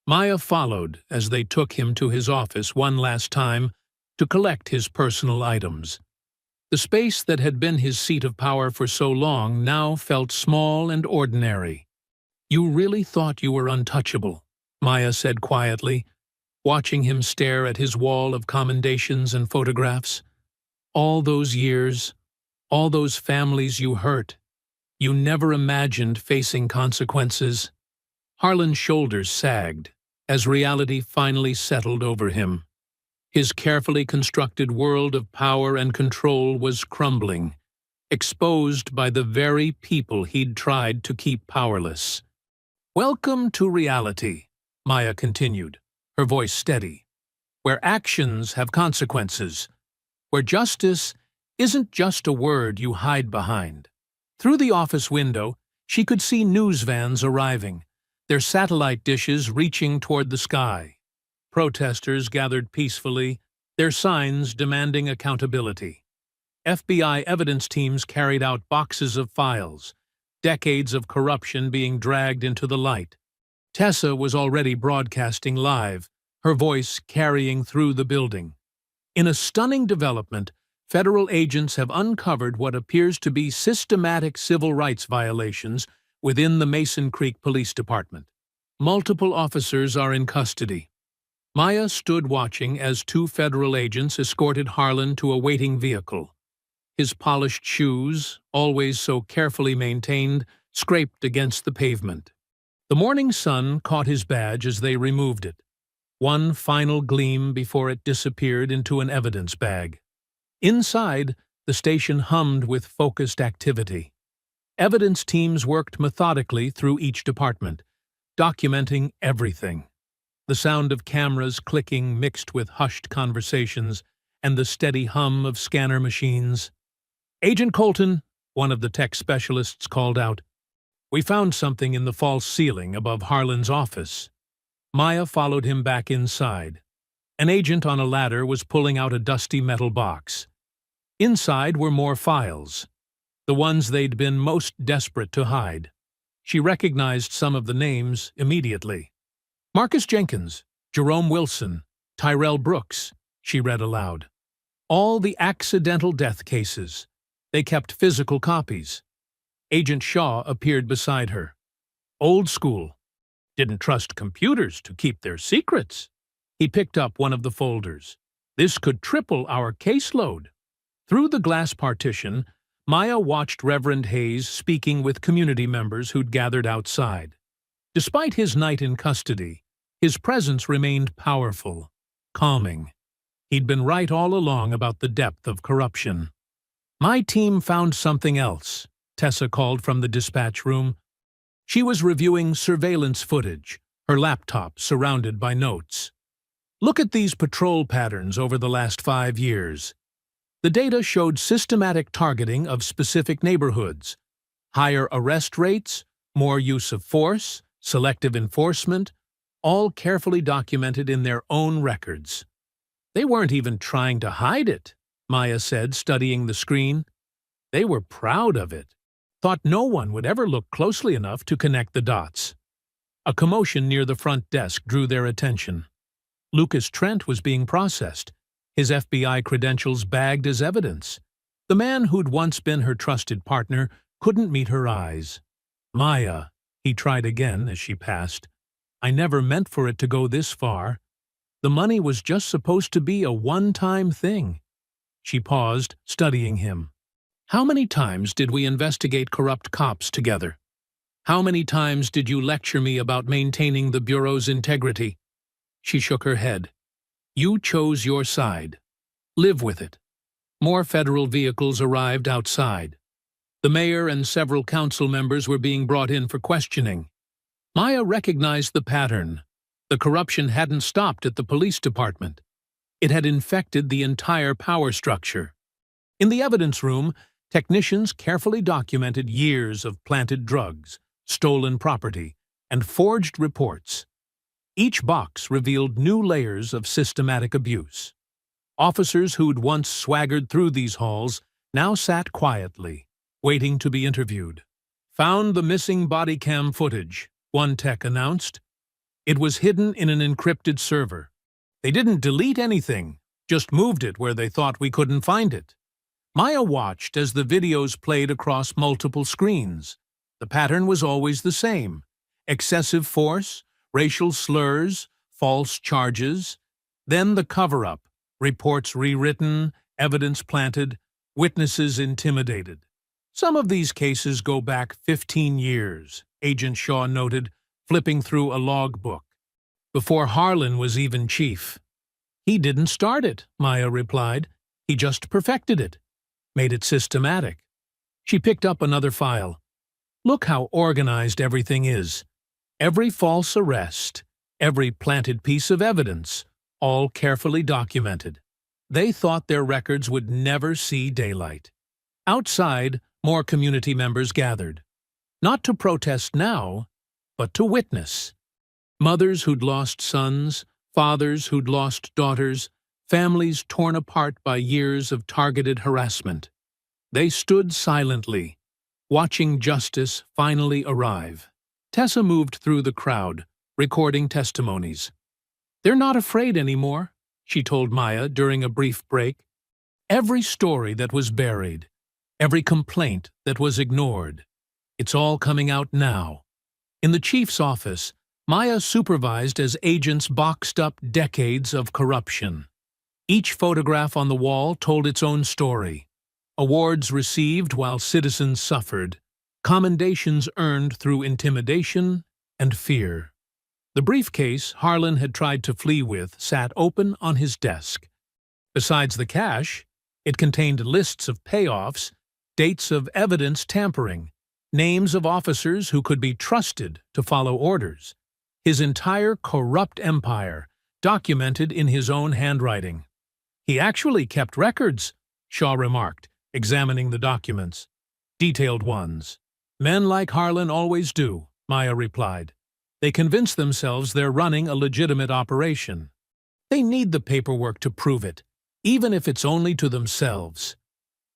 Speaker 1: Maya followed as they took him to his office one last time to collect his personal items. The space that had been his seat of power for so long now felt small and ordinary. "You really thought you were untouchable," Maya said quietly, watching him stare at his wall of commendations and photographs. "All those years, all those families you hurt. You never imagined facing consequences." Harlan's shoulders sagged as reality finally settled over him. His carefully constructed world of power and control was crumbling, exposed by the very people he'd tried to keep powerless. "Welcome to reality," Maya continued, her voice steady, "where actions have consequences, where justice isn't just a word you hide behind." Through the office window, she could see news vans arriving, their satellite dishes reaching toward the sky. Protesters gathered peacefully, their signs demanding accountability. FBI evidence teams carried out boxes of files, decades of corruption being dragged into the light. Tessa was already broadcasting live, her voice carrying through the building. In a stunning development, federal agents have uncovered what appears to be systematic civil rights violations within the Mason Creek Police Department. Multiple officers are in custody. Maya stood watching as 2 federal agents escorted Harlan to a waiting vehicle. His polished shoes, always so carefully maintained, scraped against the pavement. The morning sun caught his badge as they removed it, one final gleam before it disappeared into an evidence bag. Inside, the station hummed with focused activity. Evidence teams worked methodically through each department, documenting everything. The sound of cameras clicking mixed with hushed conversations and the steady hum of scanner machines. "Agent Colton," one of the tech specialists called out, "we found something in the false ceiling above Harlan's office." Maya followed him back inside. An agent on a ladder was pulling out a dusty metal box. Inside were more files, the ones they'd been most desperate to hide. She recognized some of the names immediately. "Marcus Jenkins, Jerome Wilson, Tyrell Brooks," she read aloud. "All the accidental death cases. They kept physical copies." Agent Shaw appeared beside her. "Old school. Didn't trust computers to keep their secrets." He picked up one of the folders. "This could triple our caseload." Through the glass partition, Maya watched Reverend Hayes speaking with community members who'd gathered outside. Despite his night in custody, his presence remained powerful, calming. He'd been right all along about the depth of corruption. "My team found something else," Tessa called from the dispatch room. She was reviewing surveillance footage, her laptop surrounded by notes. "Look at these patrol patterns over the last 5 years. The data showed systematic targeting of specific neighborhoods, higher arrest rates, more use of force, selective enforcement, all carefully documented in their own records." "They weren't even trying to hide it," Maya said, studying the screen. "They were proud of it. Thought no one would ever look closely enough to connect the dots." A commotion near the front desk drew their attention. Lucas Trent was being processed, his FBI credentials bagged as evidence. The man who'd once been her trusted partner couldn't meet her eyes. "Maya," he tried again as she passed, "I never meant for it to go this far. The money was just supposed to be a one-time thing." She paused, studying him. "How many times did we investigate corrupt cops together? How many times did you lecture me about maintaining the Bureau's integrity?" She shook her head. "You chose your side. Live with it." More federal vehicles arrived outside. The mayor and several council members were being brought in for questioning. Maya recognized the pattern. The corruption hadn't stopped at the police department. It had infected the entire power structure. In the evidence room, technicians carefully documented years of planted drugs, stolen property, and forged reports. Each box revealed new layers of systematic abuse. Officers who'd once swaggered through these halls now sat quietly, waiting to be interviewed. "Found the missing body cam footage," one tech announced. It was hidden in an encrypted server. They didn't delete anything, just moved it where they thought we couldn't find it. Maya watched as the videos played across multiple screens. The pattern was always the same: excessive force, racial slurs, false charges. Then the cover-up, reports rewritten, evidence planted, witnesses intimidated. Some of these cases go back 15 years, Agent Shaw noted, flipping through a logbook. "Before Harlan was even chief." "He didn't start it," Maya replied. "He just perfected it, made it systematic." She picked up another file. "Look how organized everything is. Every false arrest, every planted piece of evidence, all carefully documented." They thought their records would never see daylight. Outside, more community members gathered. Not to protest now, but to witness. Mothers who'd lost sons, fathers who'd lost daughters, families torn apart by years of targeted harassment. They stood silently, watching justice finally arrive. Tessa moved through the crowd, recording testimonies. "They're not afraid anymore," she told Maya during a brief break. "Every story that was buried, every complaint that was ignored, it's all coming out now." In the chief's office, Maya supervised as agents boxed up decades of corruption. Each photograph on the wall told its own story. Awards received while citizens suffered. Commendations earned through intimidation and fear. The briefcase Harlan had tried to flee with sat open on his desk. Besides the cash, it contained lists of payoffs, dates of evidence tampering, names of officers who could be trusted to follow orders. His entire corrupt empire, documented in his own handwriting. "He actually kept records," Shaw remarked, examining the documents. "Detailed ones." "Men like Harlan always do," Maya replied. "They convince themselves they're running a legitimate operation. They need the paperwork to prove it, even if it's only to themselves."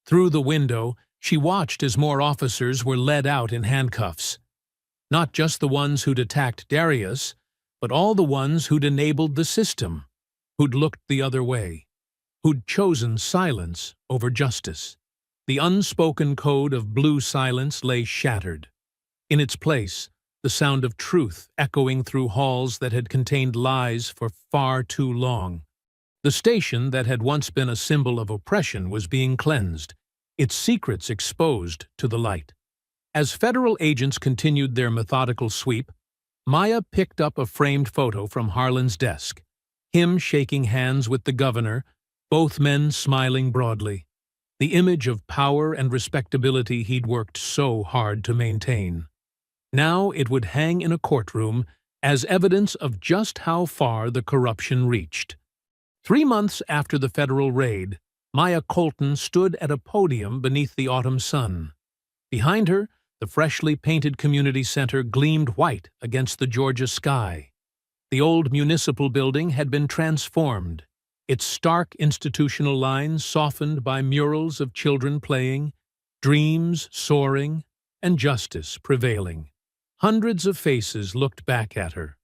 Speaker 1: Through the window, she watched as more officers were led out in handcuffs. Not just the ones who'd attacked Darius, but all the ones who'd enabled the system, who'd looked the other way, who'd chosen silence over justice. The unspoken code of blue silence lay shattered. In its place, the sound of truth echoing through halls that had contained lies for far too long. The station that had once been a symbol of oppression was being cleansed, its secrets exposed to the light. As federal agents continued their methodical sweep, Maya picked up a framed photo from Harlan's desk, him shaking hands with the governor, both men smiling broadly, the image of power and respectability he'd worked so hard to maintain. Now it would hang in a courtroom as evidence of just how far the corruption reached. 3 months after the federal raid, Maya Colton stood at a podium beneath the autumn sun. Behind her, the freshly painted community center gleamed white against the Georgia sky. The old municipal building had been transformed, its stark institutional lines softened by murals of children playing, dreams soaring, and justice prevailing. Hundreds of faces looked back at her,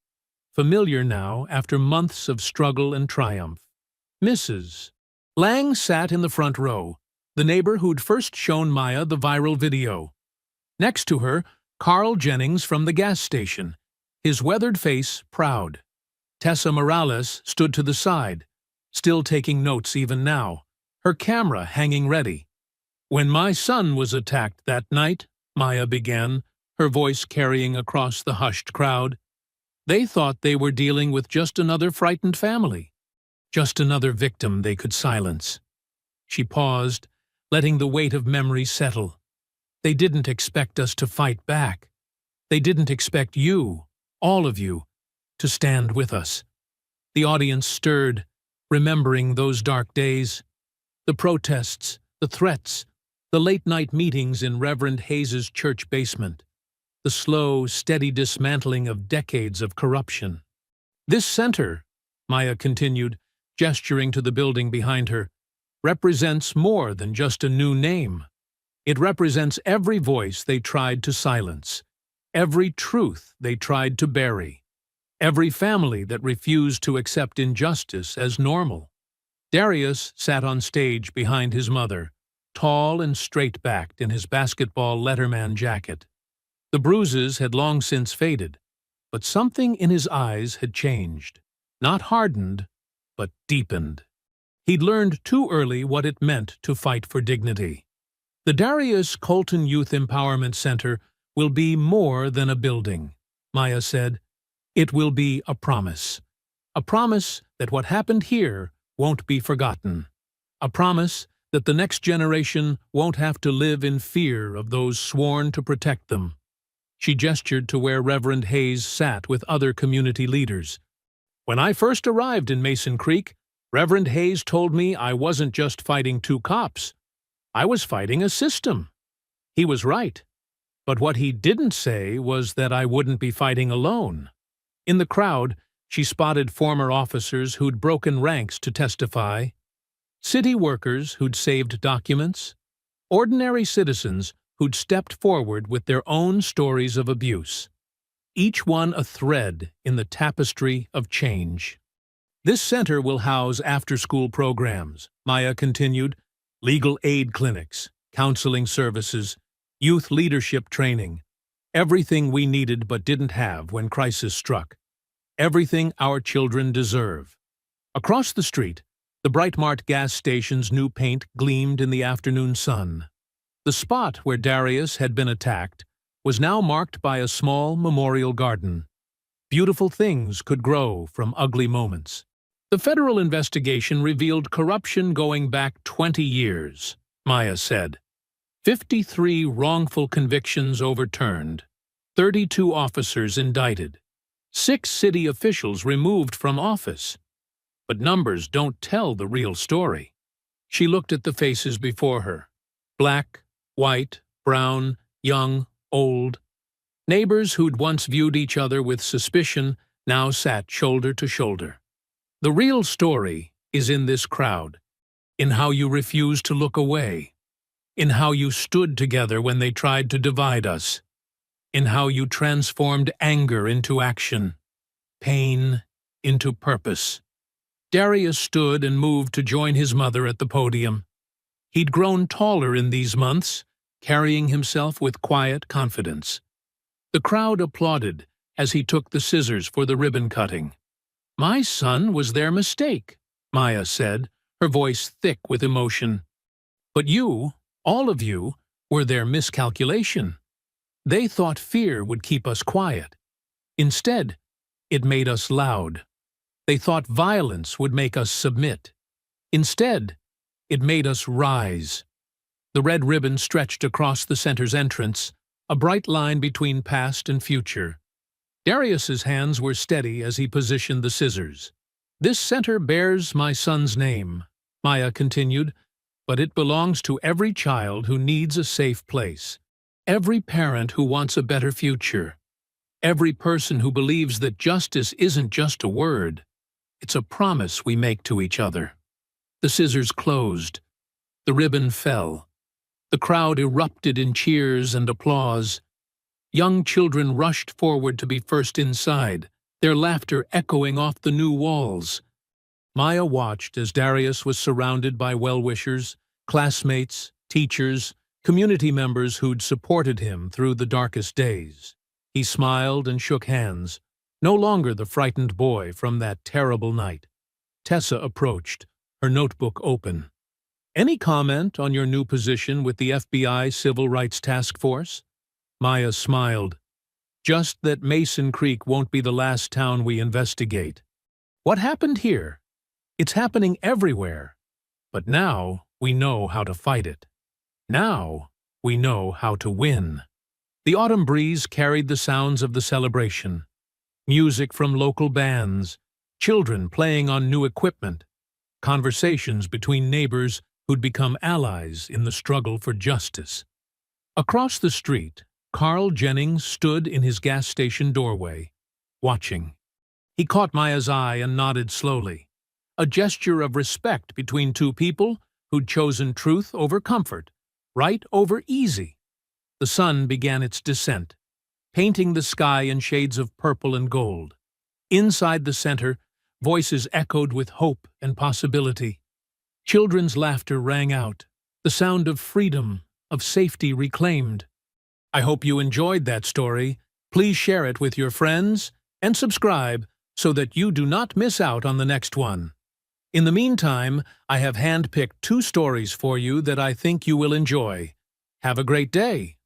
Speaker 1: familiar now after months of struggle and triumph. Mrs. Lang sat in the front row, the neighbor who'd first shown Maya the viral video. Next to her, Carl Jennings from the gas station, his weathered face proud. Tessa Morales stood to the side, still taking notes even now, her camera hanging ready. "When my son was attacked that night," Maya began, her voice carrying across the hushed crowd, "they thought they were dealing with just another frightened family, just another victim they could silence." She paused, letting the weight of memory settle. They didn't expect us to fight back. They didn't expect you, all of you, to stand with us. The audience stirred, remembering those dark days. The protests, the threats, the late-night meetings in Reverend Hayes's church basement. The slow, steady dismantling of decades of corruption. This center, Maya continued, gesturing to the building behind her, represents more than just a new name. It represents every voice they tried to silence, every truth they tried to bury, every family that refused to accept injustice as normal. Darius sat on stage behind his mother, tall and straight-backed in his basketball letterman jacket. The bruises had long since faded, but something in his eyes had changed, not hardened, but deepened. He'd learned too early what it meant to fight for dignity. The Darius Colton Youth Empowerment Center will be more than a building, Maya said. It will be a promise that what happened here won't be forgotten, a promise that the next generation won't have to live in fear of those sworn to protect them. She gestured to where Reverend Hayes sat with other community leaders. When I first arrived in Mason Creek, Reverend Hayes told me I wasn't just fighting two cops. I was fighting a system. He was right. But what he didn't say was that I wouldn't be fighting alone. In the crowd, she spotted former officers who'd broken ranks to testify, city workers who'd saved documents, ordinary citizens who'd stepped forward with their own stories of abuse, each one a thread in the tapestry of change. This center will house after-school programs, Maya continued, legal aid clinics, counseling services, youth leadership training, everything we needed but didn't have when crisis struck, everything our children deserve. Across the street, the Brightmart gas station's new paint gleamed in the afternoon sun. The spot where Darius had been attacked was now marked by a small memorial garden. Beautiful things could grow from ugly moments. The federal investigation revealed corruption going back 20 years, Maya said. 53 wrongful convictions overturned, 32 officers indicted, 6 city officials removed from office. But numbers don't tell the real story. She looked at the faces before her. Black, white, brown, young, old. Neighbors who'd once viewed each other with suspicion now sat shoulder to shoulder. The real story is in this crowd, in how you refused to look away, in how you stood together when they tried to divide us, in how you transformed anger into action, pain into purpose. Darius stood and moved to join his mother at the podium. He'd grown taller in these months, carrying himself with quiet confidence. The crowd applauded as he took the scissors for the ribbon cutting. "My son was their mistake," Maya said, her voice thick with emotion. "But you, all of you, were their miscalculation. They thought fear would keep us quiet. Instead, it made us loud. They thought violence would make us submit. Instead, it made us rise." The red ribbon stretched across the center's entrance, a bright line between past and future. Darius's hands were steady as he positioned the scissors. "This center bears my son's name," Maya continued, "but it belongs to every child who needs a safe place, every parent who wants a better future, every person who believes that justice isn't just a word, it's a promise we make to each other." The scissors closed. The ribbon fell. The crowd erupted in cheers and applause. Young children rushed forward to be first inside, their laughter echoing off the new walls. Maya watched as Darius was surrounded by well-wishers, classmates, teachers, community members who'd supported him through the darkest days. He smiled and shook hands, no longer the frightened boy from that terrible night. Tessa approached, her notebook open. "Any comment on your new position with the FBI Civil Rights Task Force?" Maya smiled. "Just that Mason Creek won't be the last town we investigate. What happened here? It's happening everywhere. But now we know how to fight it. Now we know how to win. The autumn breeze carried the sounds of the celebration. Music from local bands, children playing on new equipment, conversations between neighbors who'd become allies in the struggle for justice. Across the street, Carl Jennings stood in his gas station doorway, watching. He caught Maya's eye and nodded slowly, a gesture of respect between two people who'd chosen truth over comfort, right over easy. The sun began its descent, painting the sky in shades of purple and gold. Inside the center, voices echoed with hope and possibility. Children's laughter rang out, the sound of freedom, of safety reclaimed. I hope you enjoyed that story. Please share it with your friends and subscribe so that you do not miss out on the next one. In the meantime, I have handpicked 2 stories for you that I think you will enjoy. Have a great day!